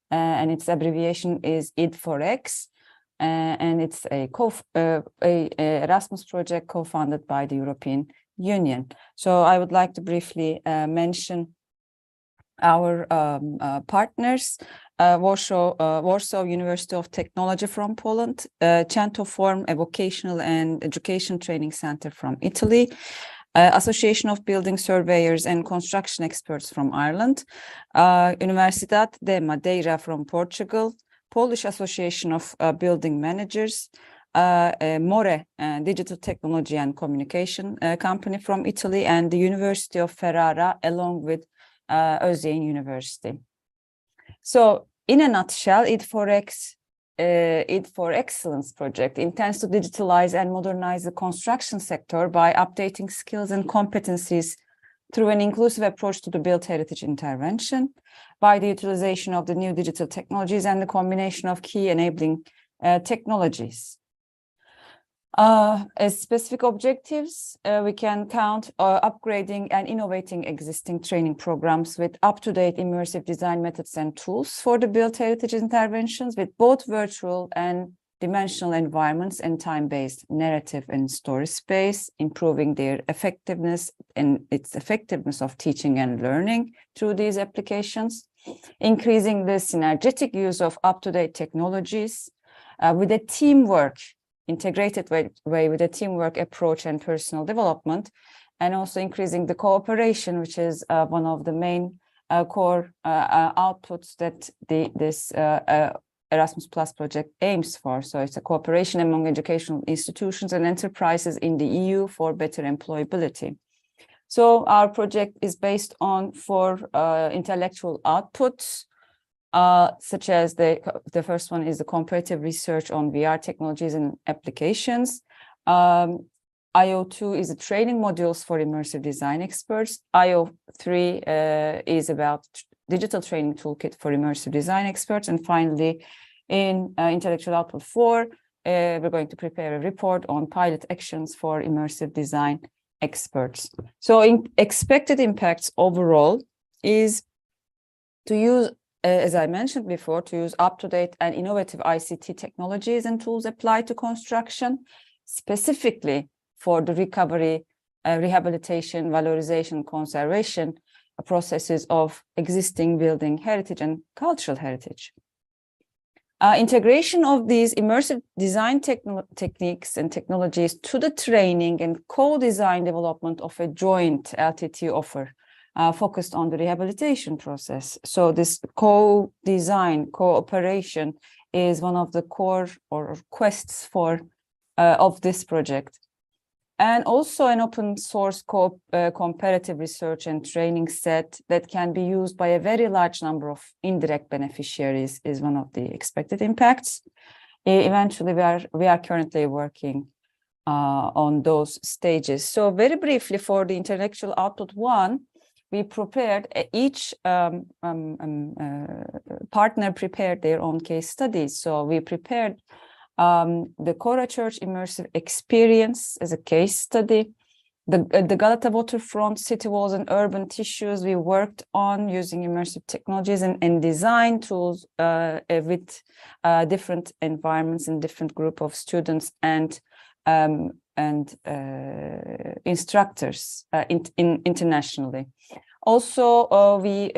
and its abbreviation is ID4X. And it's a Erasmus project co-funded by the European Union. So I would like to briefly mention our partners: Warsaw University of Technology from Poland, Centoform, a vocational and education training center from Italy, Association of Building Surveyors and Construction Experts from Ireland, Universidade de Madeira from Portugal, Polish Association of Building Managers, More Digital Technology and Communication Company from Italy, and the University of Ferrara, along with Özyeğin University. So, in a nutshell, ID4X, ID for Excellence project intends to digitalize and modernize the construction sector by updating skills and competencies through an inclusive approach to the built heritage intervention, by the utilization of the new digital technologies and the combination of key enabling technologies. As specific objectives, we can count upgrading and innovating existing training programs with up-to-date immersive design methods and tools for the built heritage interventions with both virtual and dimensional environments and time-based narrative and story space, improving their effectiveness and its effectiveness of teaching and learning through these applications, increasing the synergetic use of up-to-date technologies, with a teamwork, integrated way with a teamwork approach and personal development, and also increasing the cooperation, which is one of the main core outputs that this Erasmus Plus project aims for. So it's a cooperation among educational institutions and enterprises in the EU for better employability. So our project is based on 4 intellectual outputs, such as the first one is the comparative research on VR technologies and applications. IO2 is the training modules for immersive design experts. IO3 is about digital training toolkit for immersive design experts. And finally, in intellectual output 4, we're going to prepare a report on pilot actions for immersive design experts. So expected impacts overall is to use, as I mentioned before, to use up-to-date and innovative ICT technologies and tools applied to construction, specifically for the recovery, rehabilitation, valorization, conservation processes of existing building heritage and cultural heritage. Integration of these immersive design techniques and technologies to the training and co-design development of a joint LTT offer focused on the rehabilitation process. So this co-design, cooperation is one of the core or quests for of this project. And also an open source comparative research and training set that can be used by a very large number of indirect beneficiaries is one of the expected impacts. Eventually, we are currently working on those stages. So very briefly, for the intellectual output 1, we prepared, each partner prepared their own case studies. So we prepared the Kora Church immersive experience as a case study, the Galata waterfront, city walls and urban tissues we worked on using immersive technologies and design tools with different environments and different group of students and instructors internationally. Also, we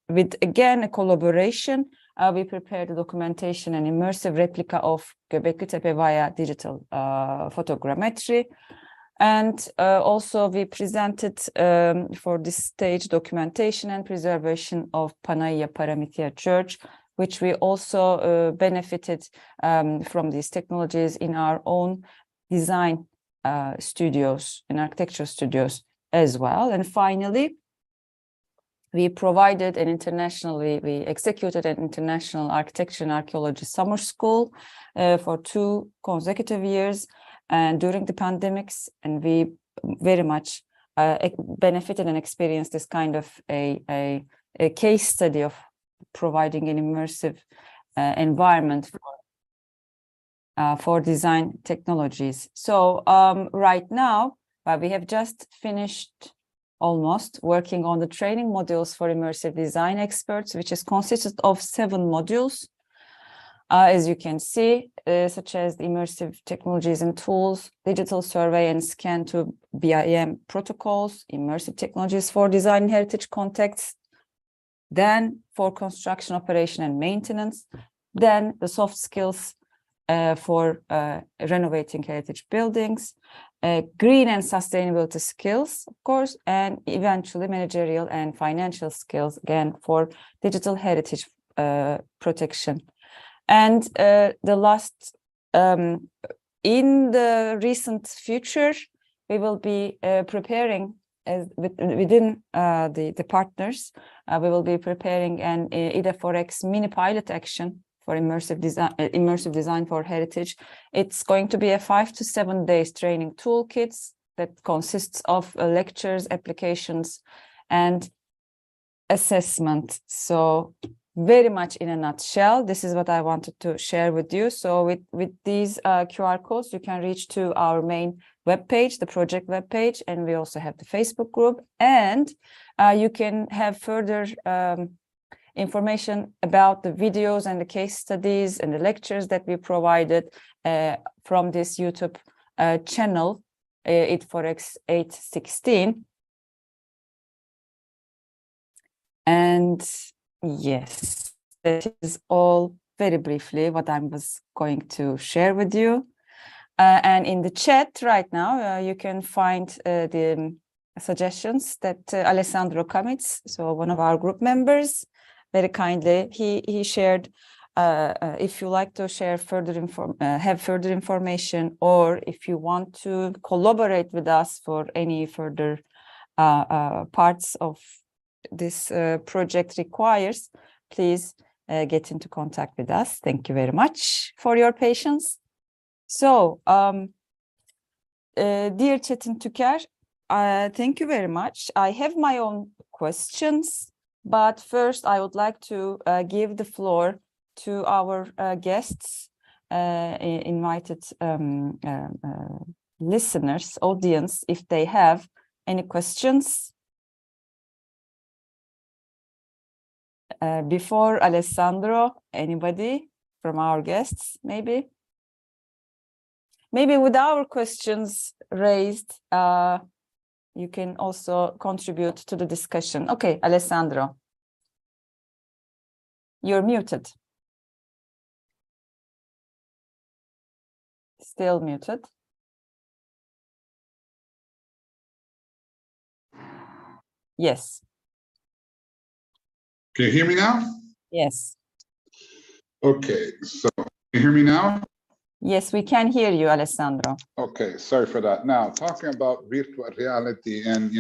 with again a collaboration. We prepared a documentation and immersive replica of Göbekli Tepe via digital photogrammetry. And also we presented for this stage documentation and preservation of Panagia Paramithia Church, which we also benefited from these technologies in our own design studios and architecture studios as well. And finally, we provided an we executed an international architecture and archaeology summer school for 2 consecutive years and during the pandemics, and we very much benefited and experienced this kind of a case study of providing an immersive environment for design technologies. So right now, we have just finished almost working on the training modules for immersive design experts, which is consisted of 7 modules, as you can see, such as the immersive technologies and tools, digital survey and scan to BIM protocols, immersive technologies for design and heritage contexts, then for construction, operation and maintenance, then the soft skills for renovating heritage buildings, green and sustainability skills, of course, and eventually managerial and financial skills, again, for digital heritage protection. And the last, in the recent future, we will be preparing, within the partners, we will be preparing an IDA4X mini pilot action for immersive design for heritage. It's going to be a 5 to 7 days training toolkits that consists of lectures, applications, and assessment. So very much in a nutshell, this is what I wanted to share with you. So with these QR codes, you can reach to our main webpage, the project webpage, and we also have the Facebook group. And you can have further information about the videos and the case studies and the lectures that we provided from this YouTube channel, IT4X 816. And yes, that is all very briefly what I was going to share with you. And in the chat right now, you can find the suggestions that Alessandro commits, so one of our group members, very kindly, he shared, if you like to share further have further information, or if you want to collaborate with us for any further parts of this project requires, please get into contact with us. Thank you very much for your patience. So, dear Çetin Tüker, thank you very much. I have my own questions, but first I would like to give the floor to our guests, invited listeners, audience, if they have any questions. Before Alessandro, anybody from our guests, maybe? Maybe with our questions raised, you can also contribute to the discussion. Okay, Alessandro, you're muted. Still muted. Yes. Can you hear me now? Yes. Okay, so can you hear me now? Yes, we can hear you, Alessandro. Okay, sorry for that. Now, talking about virtual reality and,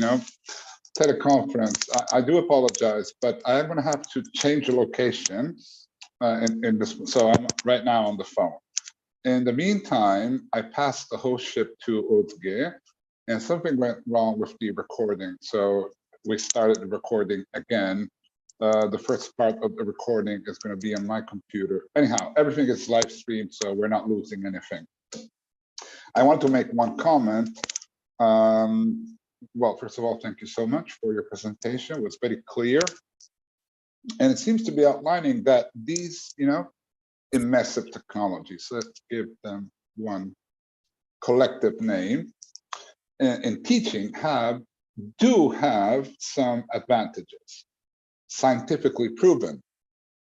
teleconference, I do apologize, but I'm going to have to change the location in this. So I'm right now on the phone. In the meantime, I passed the hostship to Özge, and something went wrong with the recording. So we started the recording again. The first part of the recording is going to be on my computer. Anyhow, everything is live streamed, so we're not losing anything. I want to make one comment. Well, first of all, thank you so much for your presentation. It was very clear. And it seems to be outlining that these, immersive technologies, let's give them one collective name, in teaching do have some advantages, scientifically proven,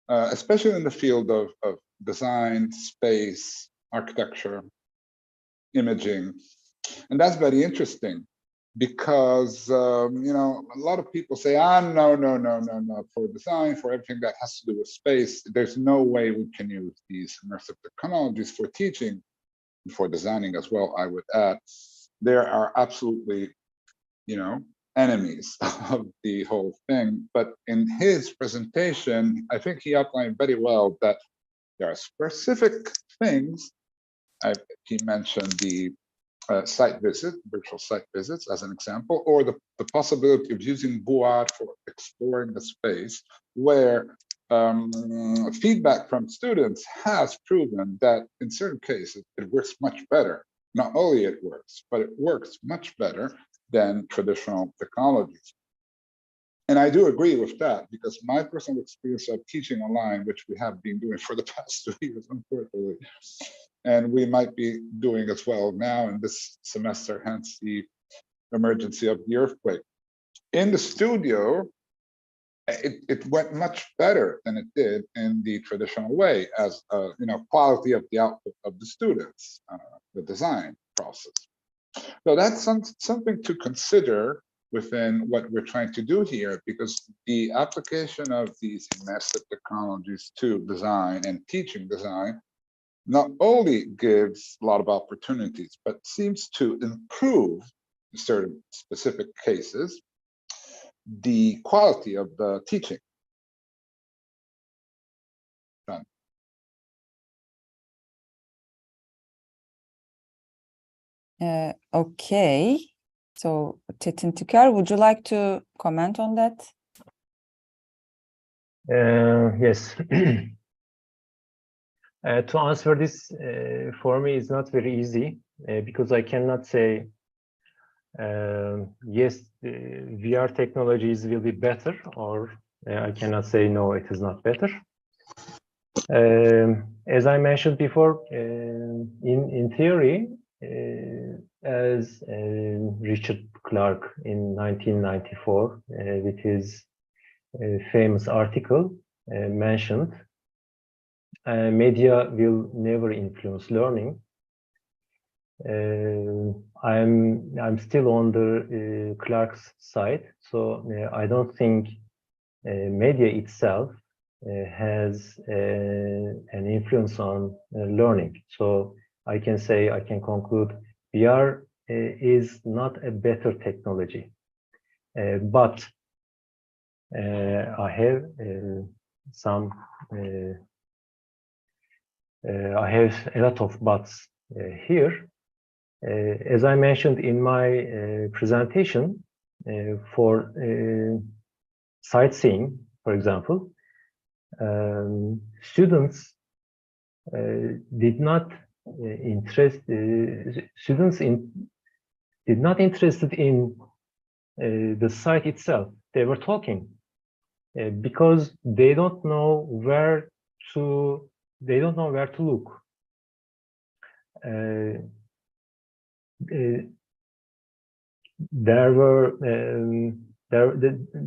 especially in the field of design, space, architecture, imaging. And that's very interesting because, a lot of people say, no, for design, for everything that has to do with space, there's no way we can use these immersive technologies for teaching, for designing as well, I would add. There are absolutely, enemies of the whole thing. But in his presentation, I think he outlined very well that there are specific things. He mentioned the virtual site visits as an example, or the possibility of using VR for exploring the space, where feedback from students has proven that in certain cases it works much better. Not only it works, but it works much better than traditional technologies. And I do agree with that, because my personal experience of teaching online, which we have been doing for the past 2 years, unfortunately, and we might be doing as well now in this semester, hence the emergency of the earthquake. In the studio, it went much better than it did in the traditional way, as quality of the output of the students, the design process. So that's something to consider within what we're trying to do here, because the application of these immersive technologies to design and teaching design not only gives a lot of opportunities, but seems to improve, in certain specific cases, the quality of the teaching. Done. Okay. So, Çetin Tüker, would you like to comment on that? Yes. To answer this for me is not very easy because I cannot say yes, VR technologies will be better, or I cannot say no, it is not better. As I mentioned before, in theory, as Richard Clarke in 1994 with his famous article mentioned, media will never influence learning. I'm still on the Clark's side, so I don't think media itself has an influence on learning. So I can say, I can conclude, VR is not a better technology, but I have some. I have a lot of buts here. As I mentioned in my presentation, for sightseeing, for example, students did not interested in the site itself. They were talking because they don't know where to look.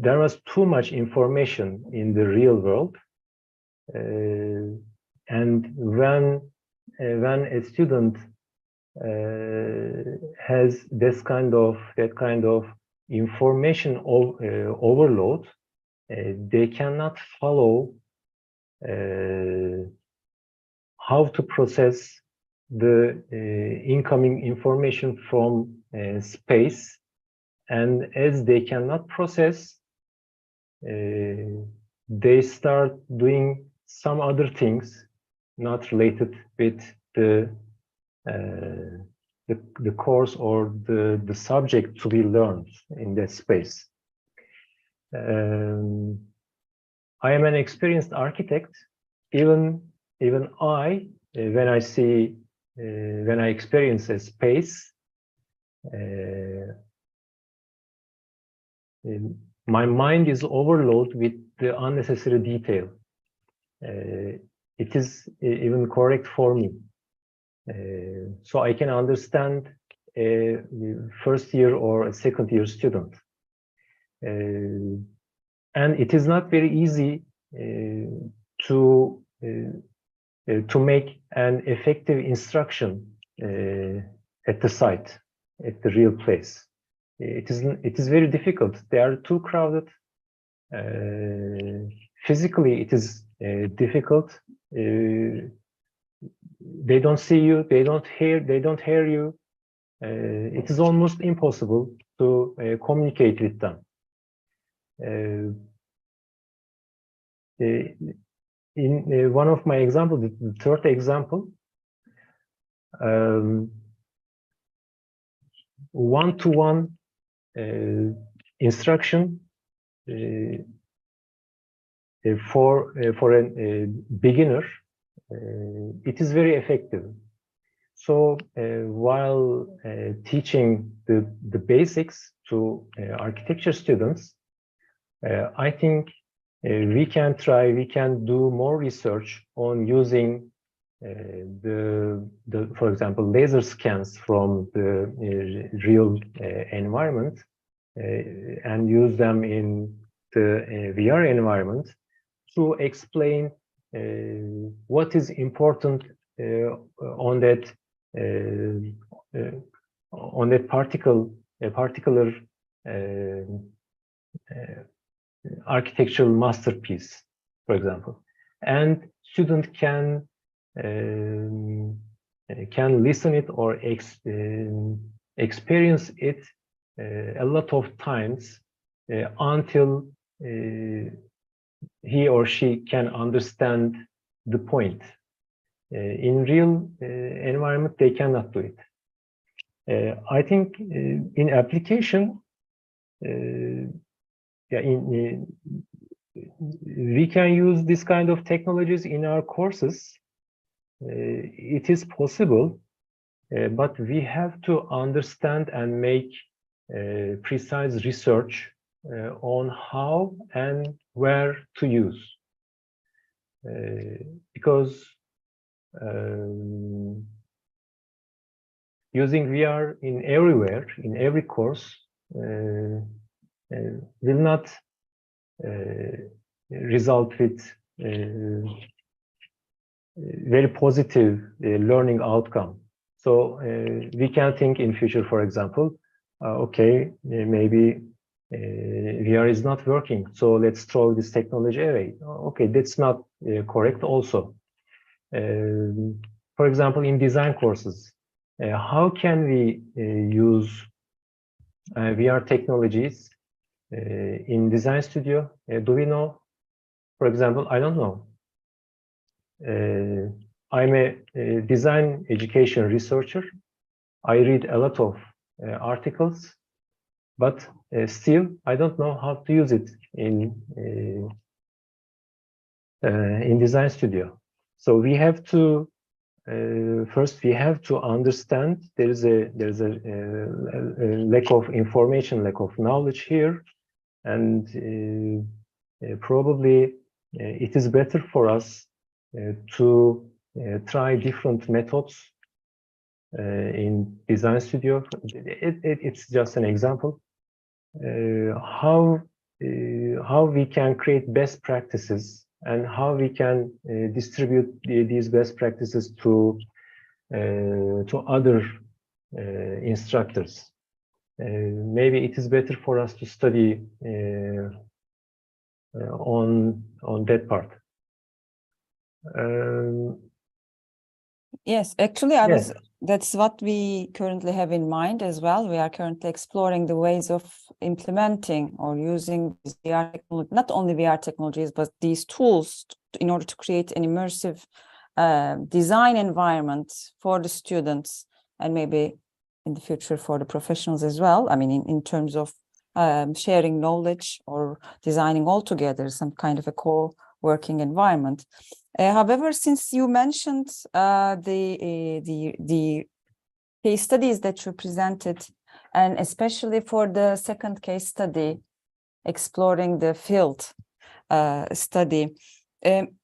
There was too much information in the real world, and when a student has that kind of information overload, they cannot follow how to process the incoming information from space, and as they cannot process, they start doing some other things not related with the course or the subject to be learned in that space. I am an experienced architect. Even I, when I experience a space, my mind is overloaded with the unnecessary detail. It is even correct for me. So I can understand a first year or a second year student. And it is not very easy to make an effective instruction at the site, at the real place. It is very difficult. They are too crowded. Physically, it is difficult. They don't see you. They don't hear you. It is almost impossible to communicate with them. In one of my examples, the third example, one-to-one instruction for a beginner, it is very effective. So while teaching the basics to architecture students, I think we can do more research on using for example, laser scans from the real environment and use them in the VR environment to explain what is important on that particular architectural masterpiece, for example, and student can listen it or experience it a lot of times until he or she can understand the point. In real environment, they cannot do it. I think in application, we can use this kind of technologies in our courses. It is possible, but we have to understand and make precise research on how and where to use. Because using VR in everywhere, in every course, will not result with very positive learning outcome. So we can think in future, for example, okay, maybe VR is not working, so let's throw this technology away. Okay, that's not correct also. For example, in design courses, how can we use VR technologies in design studio? Do we know? For example, I don't know. I'm a design education researcher. I read a lot of articles, but still I don't know how to use it in design studio. So we have to first we have to understand there is a lack of information, lack of knowledge here, and probably it is better for us to try different methods in design studio. It's just an example. How we can create best practices and how we can distribute these best practices to other instructors. Maybe it is better for us to study on that part. Yes, actually, that's what we currently have in mind as well. We are currently exploring the ways of implementing or using VR technology, not only VR technologies, but these tools in order to create an immersive design environment for the students and maybe in the future for the professionals as well. I mean, in terms of sharing knowledge or designing all together some kind of a co-working environment. However, since you mentioned the case studies that you presented, and especially for the second case study, exploring the field study,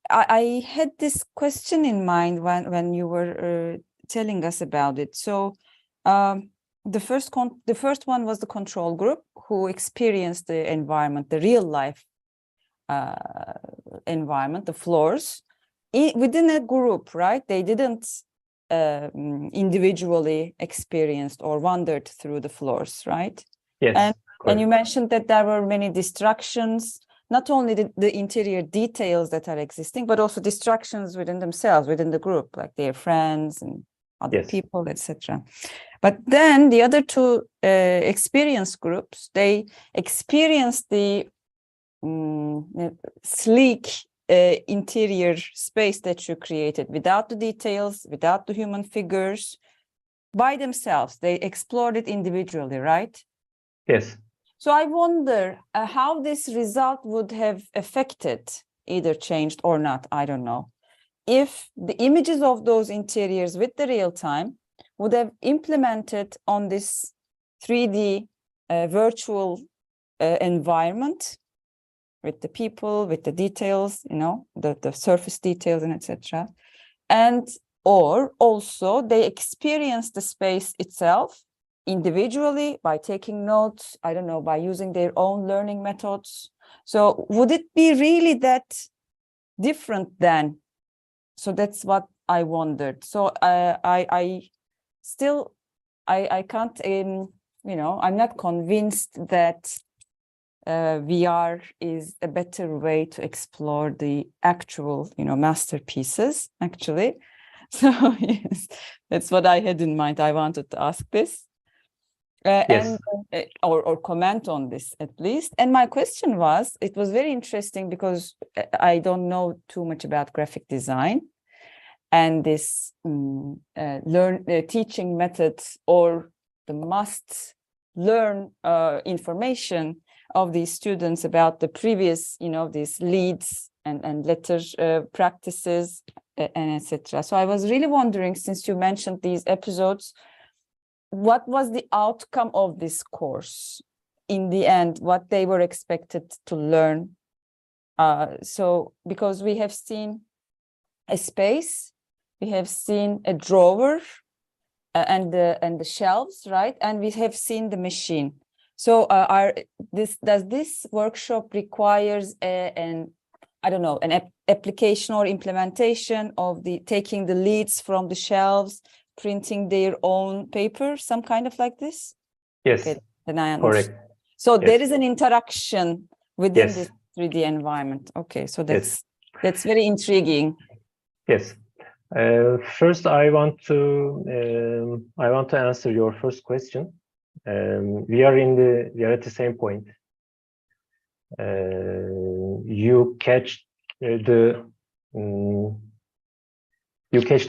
I had this question in mind when you were telling us about it. So the first one was the control group who experienced the environment, the real life environment, the floors. Within a group, right? They didn't individually experienced or wandered through the floors, right? Yes. And you mentioned that there were many distractions, not only the interior details that are existing, but also distractions within themselves, within the group, like their friends and other people, etc. But then the other two experience groups, they experienced the sleek interior space that you created without the details, without the human figures, by themselves. They explored it individually, right? Yes. So I wonder how this result would have affected, either changed or not, I don't know, if the images of those interiors with the real time would have implemented on this 3D virtual environment, with the people, with the details, you know, the surface details and etc. And or also they experience the space itself individually by taking notes, I don't know, by using their own learning methods. So would it be really that different then? So that's what I wondered. So I still can't, you know, I'm not convinced that VR is a better way to explore the actual, you know, masterpieces, actually. So yes, that's what I had in mind. I wanted to ask this. Yes. And or comment on this at least. And my question was, it was very interesting because I don't know too much about graphic design and this teaching methods or the must learn information of these students about the previous, you know, these leads and letter practices and etc. So I was really wondering, since you mentioned these episodes, what was the outcome of this course in the end, what they were expected to learn? So because we have seen a space, we have seen a drawer and the shelves, right? And we have seen the machine. So does this workshop requires an I don't know, an application or implementation of the taking the leads from the shelves, printing their own paper, some kind of like this? Yes, Okay, then I correct. understand. So there Yes. is an interaction within Yes. this 3D environment. Okay, so Yes. that's very intriguing. Yes. First, I want to answer your first question. We are at the same point. You catch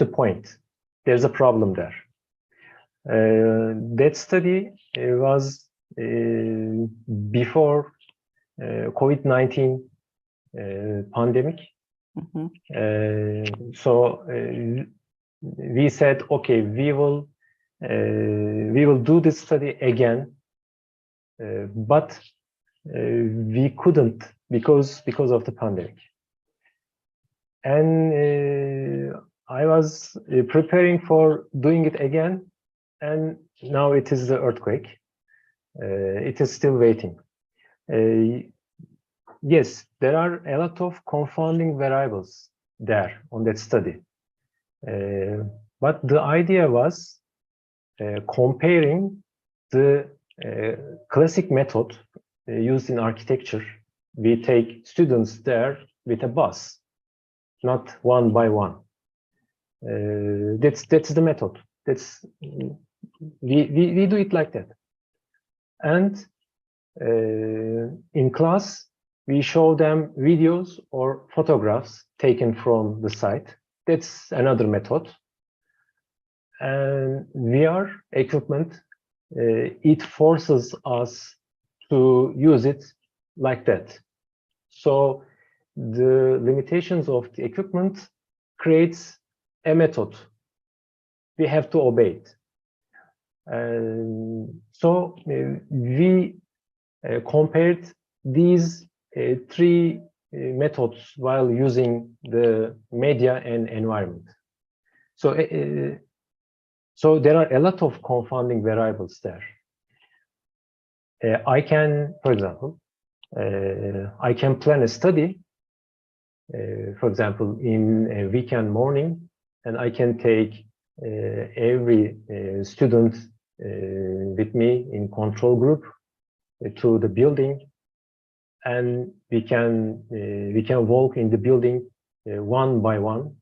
the point. There's a problem there. That study was before COVID-19 pandemic. Mhm. So we said, okay, we will do this study again, but we couldn't because of the pandemic. And I was preparing for doing it again, and now it is the earthquake. It is still waiting. Yes, there are a lot of confounding variables there on that study. But the idea was comparing the classic method used in architecture. We take students there with a bus, not one by one. That's the method. We do it like that. And in class, we show them videos or photographs taken from the site. That's another method. And VR equipment, it forces us to use it like that. So the limitations of the equipment creates a method. We have to obey it. So we compared these three methods while using the media and environment. So there are a lot of confounding variables there. I can, for example, I can plan a study, for example, in a weekend morning, and I can take every student with me in control group to the building, and we can walk in the building one by one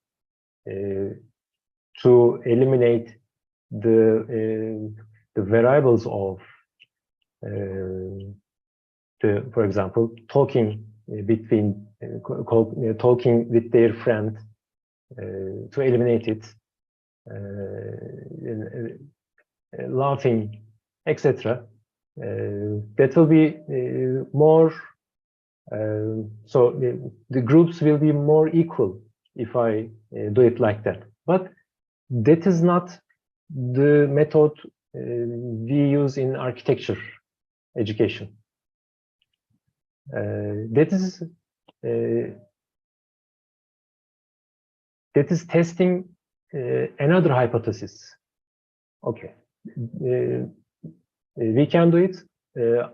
to eliminate the variables of for example, talking talking with their friend, to eliminate it, laughing, etc. That will be more. So the groups will be more equal if I do it like that. But that is not the method we use in architecture education. That is testing another hypothesis. Okay, we can do it.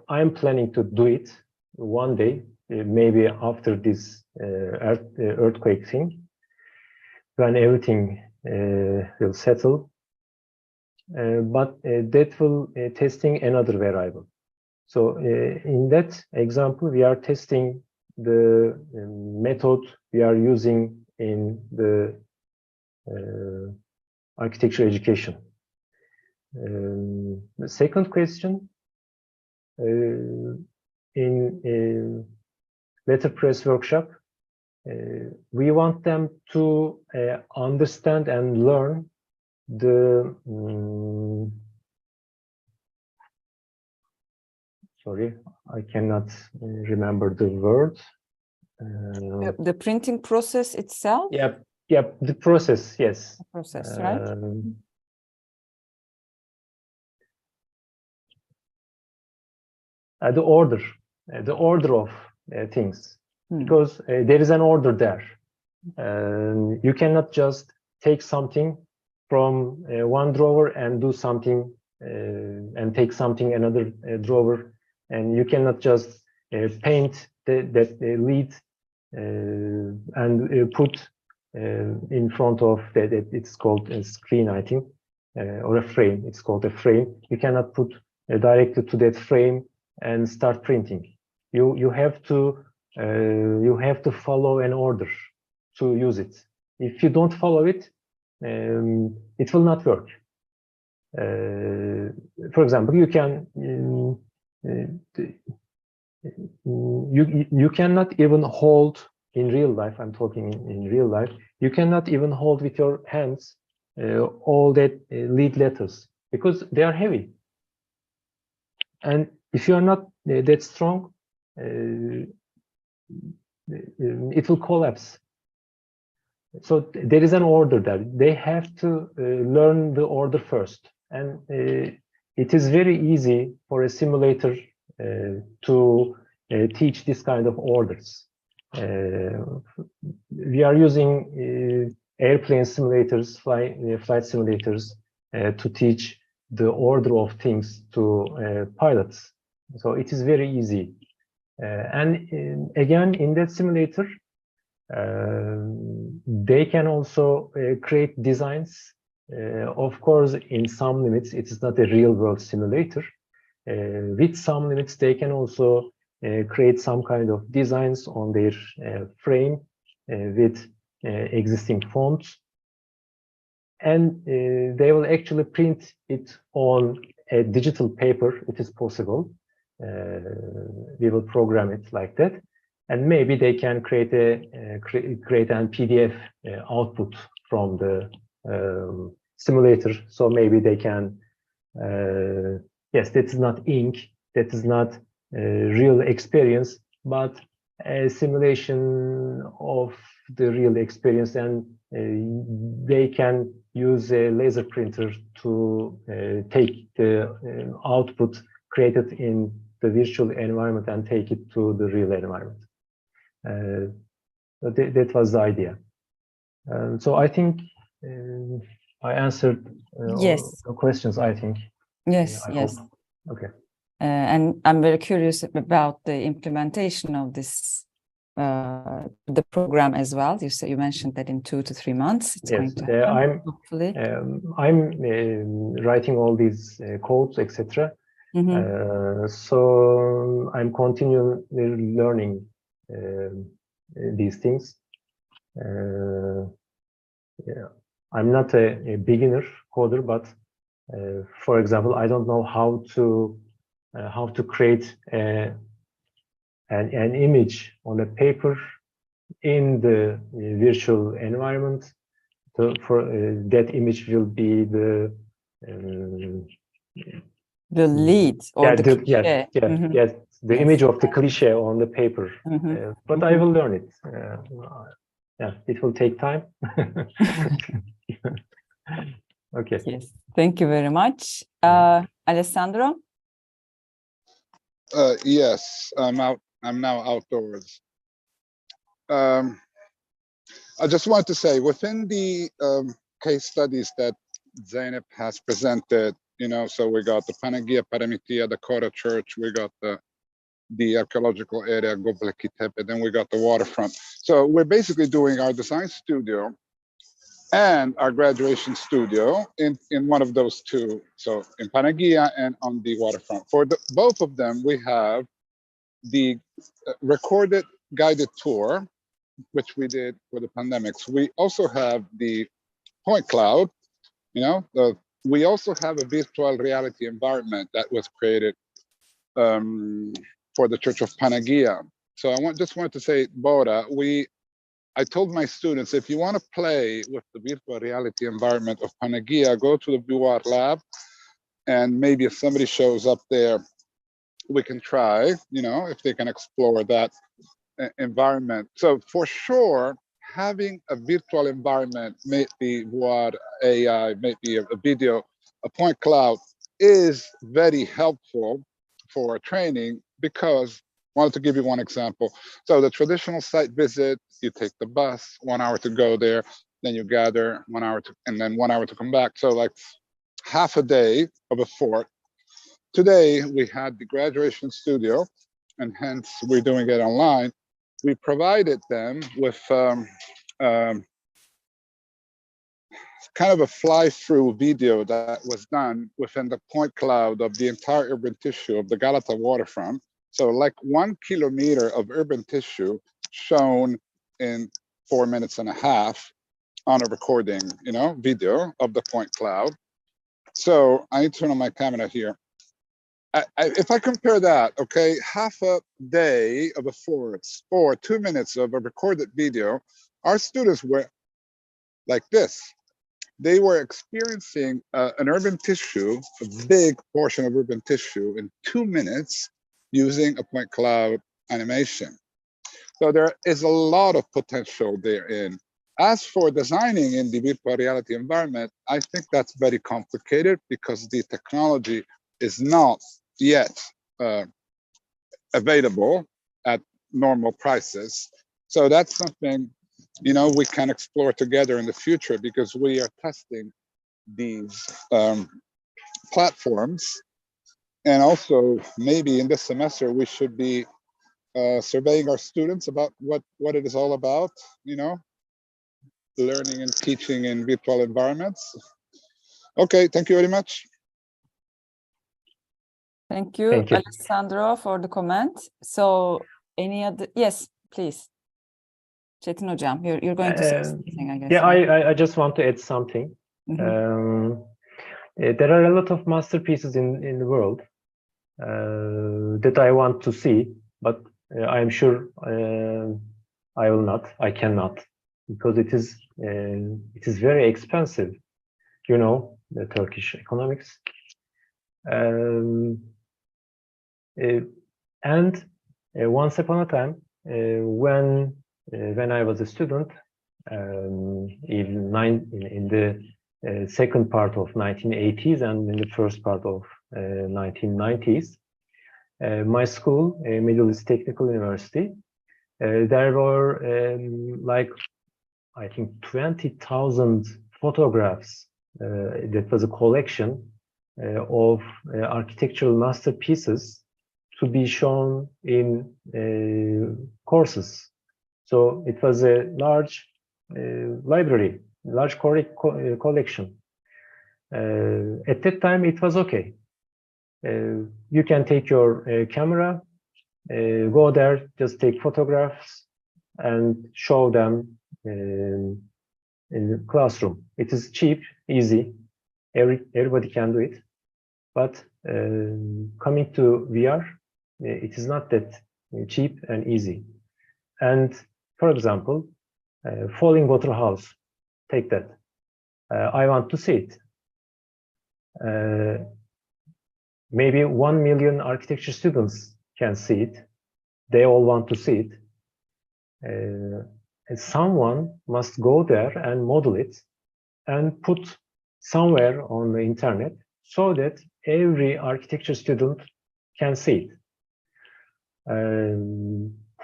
I'm planning to do it one day, maybe after this earthquake thing, when everything will settle. But that will testing another variable. So in that example, we are testing the method we are using in the architecture education. The second question, in letterpress workshop, we want them to understand and learn the sorry, I cannot remember the word. The printing process itself? Yep, the process, yes. The process, right? The order of things, because there is an order there. You cannot just take something from one drawer and do something and take something another drawer, and you cannot just paint that lead and put in front of that, it's called a screen, I think, or a frame. It's called a frame. You cannot put directly to that frame and start printing. You have to follow an order to use it. If you don't follow it, it will not work. For example, you can you cannot even hold in real life. I'm talking in real life. You cannot even hold with your hands all that lead letters because they are heavy. And if you are not that strong, it will collapse. So there is an order there. They have to learn the order first. And it is very easy for a simulator to teach this kind of orders. We are using airplane simulators, flight simulators to teach the order of things to pilots. So it is very easy. And again, in that simulator, they can also create designs. Of course, in some limits, it is not a real world simulator. With some limits, they can also create some kind of designs on their frame with existing fonts. And they will actually print it on a digital paper. It is possible. We will program it like that. And maybe they can create an PDF output from the simulator. So maybe they can, yes, that is not ink, that is not real experience, but a simulation of the real experience, and they can use a laser printer to take the output created in the virtual environment and take it to the real environment. That was the idea. So I think I answered Yes. all the questions, I think. Yes, I yes. hope. Okay. And I'm very curious about the implementation of this, the program as well. You mentioned that in 2 to 3 months it's Yes, going to happen, hopefully. I'm writing all these codes, etc. So I'm continually learning these things. Yeah. I'm not a beginner coder, but for example, I don't know how to create an image on a paper in the virtual environment. So for that image will be the lead or yeah, the yes, yes, the Yes. image of the cliche on the paper. But I will learn it. Yeah, it will take time. Okay. Yes, thank you very much. Alessandro? Yes, I'm out. I'm now outdoors. I just want to say, within the case studies that Zeynep has presented, you know, so we got the Panagia Paramitia, the Kora Church, we got the archaeological area, Göbekli Tepe, then we got the waterfront. So we're basically doing our design studio and our graduation studio in one of those two. So in Panagia and on the waterfront. For both of them, we have the recorded guided tour, which we did for the pandemics. We also have the point cloud, you know, we also have a virtual reality environment that was created for the Church of Panagia. So I just wanted to say, Bora, I told my students, if you want to play with the virtual reality environment of Panagia, go to the VR lab, and maybe if somebody shows up there, we can try, you know, if they can explore that environment. So for sure, having a virtual environment, maybe VR, AI, maybe a video, a point cloud, is very helpful for training, because I wanted to give you one example. So the traditional site visit, you take the bus, 1 hour to go there, then you gather 1 hour and then 1 hour to come back. So like half a day of a fort. Today we had the graduation studio, and hence we're doing it online. we provided them with kind of a fly-through video that was done within the point cloud of the entire urban tissue of the Galata waterfront. So like 1 kilometer of urban tissue shown in 4.5 minutes on a recording, video of the point cloud. So I need to turn on my camera here. If I compare that, okay, half a day of a forest or 2 minutes of a recorded video, our students were like this. They were experiencing an urban tissue, a big portion of urban tissue in 2 minutes using a point cloud animation. So there is a lot of potential therein. As for designing in the virtual reality environment, I think that's very complicated because the technology is not yet available at normal prices. So that's something, we can explore together in the future because we are testing these platforms. And also maybe in this semester, we should be surveying our students about what it is all about, learning and teaching in virtual environments. Okay, thank you very much. Thank you, Thank you. Alessandro, for the comment. So any other, yes, please. Çetin Hocam, you're going to say something, I guess. Yeah, I just want to add something. There are a lot of masterpieces in the world that I want to see, but I'm sure I cannot, because it is very expensive, the Turkish economics. And once upon a time, when I was a student, in the second part of 1980s and in the first part of 1990s, my school, Middle East Technical University, there were I think 20,000 photographs. That was a collection of architectural masterpieces to be shown in courses. So it was a large library, large collection. At that time, it was okay. You can take your camera, go there, just take photographs and show them in the classroom. It is cheap, easy. Everybody can do it. But coming to VR, it is not that cheap and easy. And for example, Falling Water House, take that. I want to see it. Maybe 1 million architecture students can see it. They all want to see it. And someone must go there and model it and put somewhere on the internet so that every architecture student can see it.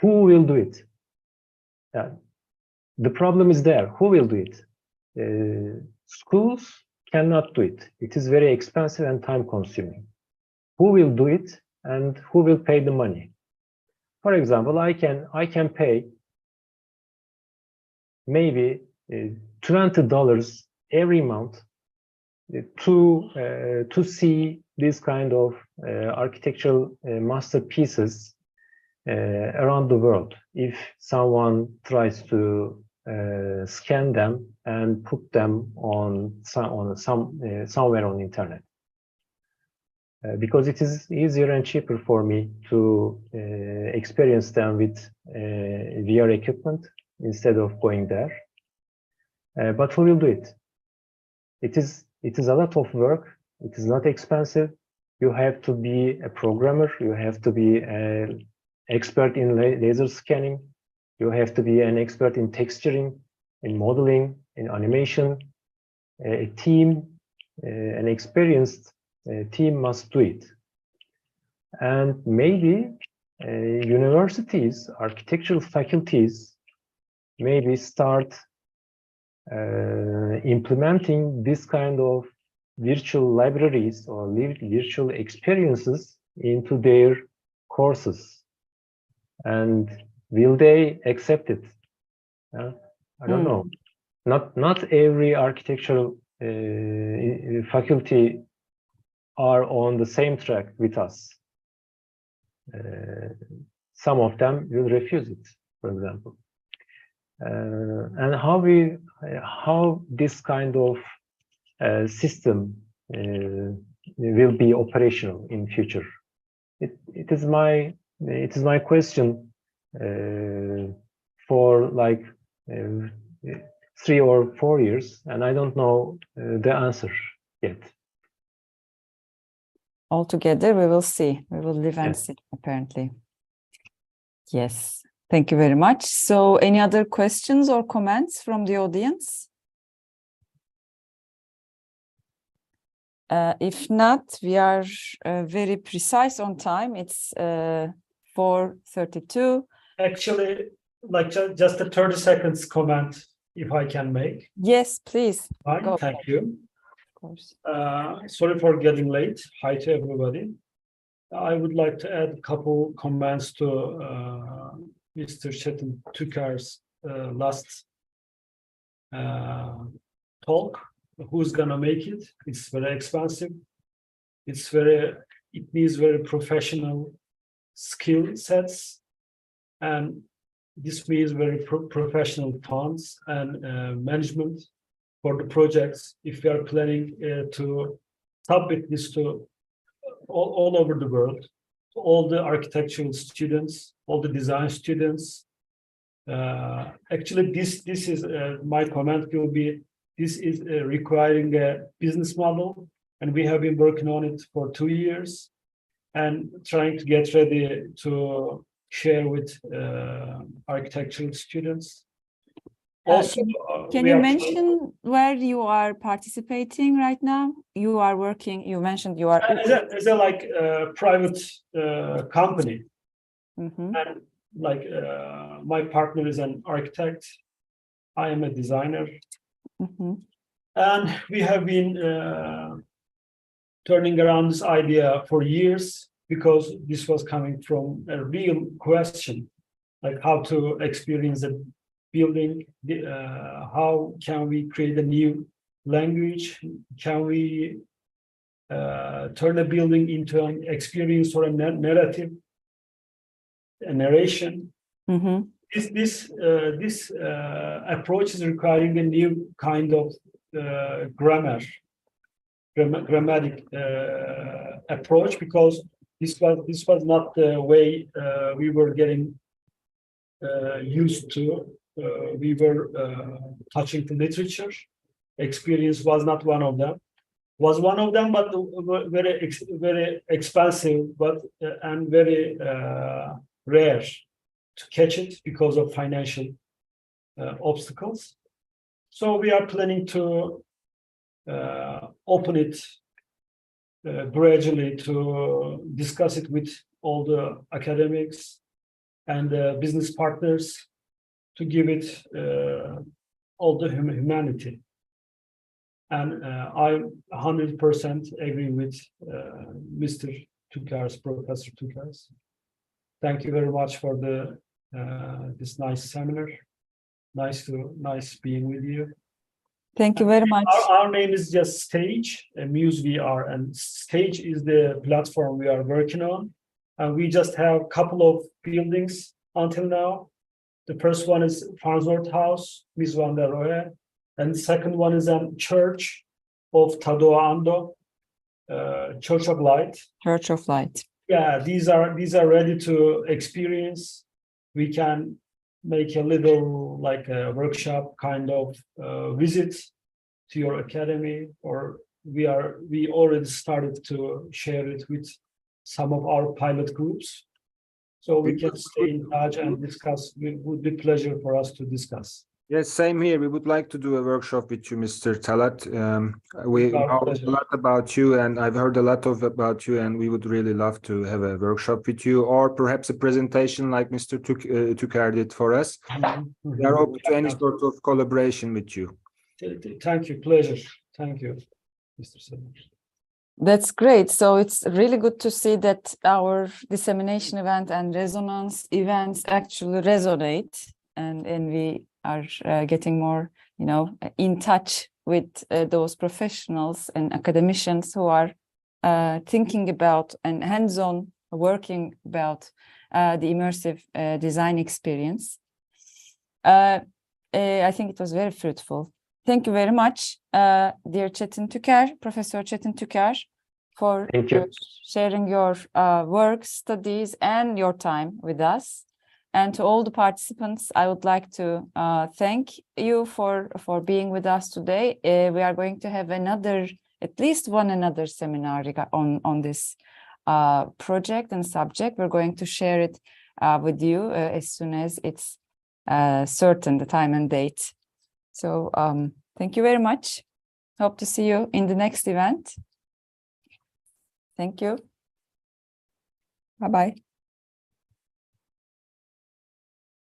Who will do it? The problem is there. Who will do it? Schools cannot do it. It is very expensive and time consuming. Who will do it and who will pay the money? For example, I can pay maybe $20 every month to see this kind of architectural masterpieces around the world. If someone tries to scan them and put them somewhere on the internet, because it is easier and cheaper for me to experience them with VR equipment instead of going there. But who will do it? It is a lot of work. It is not expensive. You have to be a programmer. You have to be an expert in laser scanning. You have to be an expert in texturing, in modeling, in animation. A team, an experienced team must do it. And maybe universities, architectural faculties, maybe start implementing this kind of virtual libraries or virtual experiences into their courses. And will they accept it? I don't know. Not every architectural faculty are on the same track with us. Some of them will refuse it, for example. And how this kind of system will be operational in future? It is my question for like 3 or 4 years, and I don't know the answer yet. Altogether, we will see. We will live and see, apparently. Yes. Thank you very much. So any other questions or comments from the audience? If not, we are very precise on time. It's 4:32. Actually, like just a 30 seconds comment, if I can make. Yes, please. Fine, Go. thank you. Of course. Sorry for getting late. Hi to everybody. I would like to add a couple comments to Mr. Çetin Tüker's last talk. Who's gonna make it? It's very expensive. It needs very professional skill sets, and this means very professional funds and management for the projects. If we are planning to submit this to all over the world, to all the architectural students, all the design students. Actually, this is my comment will be. This is requiring a business model, and we have been working on it for 2 years and trying to get ready to share with architectural students. Also, can you mention where you are participating right now? You are working, you mentioned you are... As a like private company. Mm-hmm. And like my partner is an architect. I am a designer. Mm-hmm. And we have been turning around this idea for years because this was coming from a real question, like how to experience a building, how can we create a new language, can we turn a building into an experience or a narrative, a narration. Mm-hmm. This approach is requiring a new kind of grammatic approach, because this was not the way we were getting used to. We were touching the literature. Experience was not one of them. Was one of them, but very expensive, but and very rare to catch it because of financial obstacles. So we are planning to open it gradually to discuss it with all the academics and business partners to give it all the humanity. And I 100% agree with Mr. Tüker's, Professor Tüker's. Thank you very much for the this nice seminar. Nice being with you. Thank you very much. Our name is just Stage, Muse VR, and Stage is the platform we are working on. And we just have a couple of buildings until now. The first one is Farnsworth House, Miss Van der Rohe, and the second one is a church of Tadoa Ando, Church of Light. Church of Light. Yeah, these are ready to experience. We can make a little like a workshop kind of visit to your academy, or we already started to share it with some of our pilot groups, so we can stay in touch and discuss. It would be a pleasure for us to discuss. Yes, same here. We would like to do a workshop with you, Mr. Talat. We know a lot about you, and I've heard a lot about you, and we would really love to have a workshop with you, or perhaps a presentation like Mr. Tüker did for us. We are open to any sort of collaboration with you. Thank you. Pleasure. Thank you, Mr. Sinan. That's great. So it's really good to see that our dissemination event and resonance events actually resonate, and we are getting more, in touch with those professionals and academicians who are thinking about and hands-on working about the immersive design experience. I think it was very fruitful. Thank you very much, dear Çetin Tüker, Professor Çetin Tüker, for sharing your work, studies, and your time with us. And to all the participants, I would like to thank you for being with us today. We are going to have at least another seminar on this project and subject. We're going to share it with you as soon as it's certain, the time and date. So thank you very much. Hope to see you in the next event. Thank you. Bye-bye.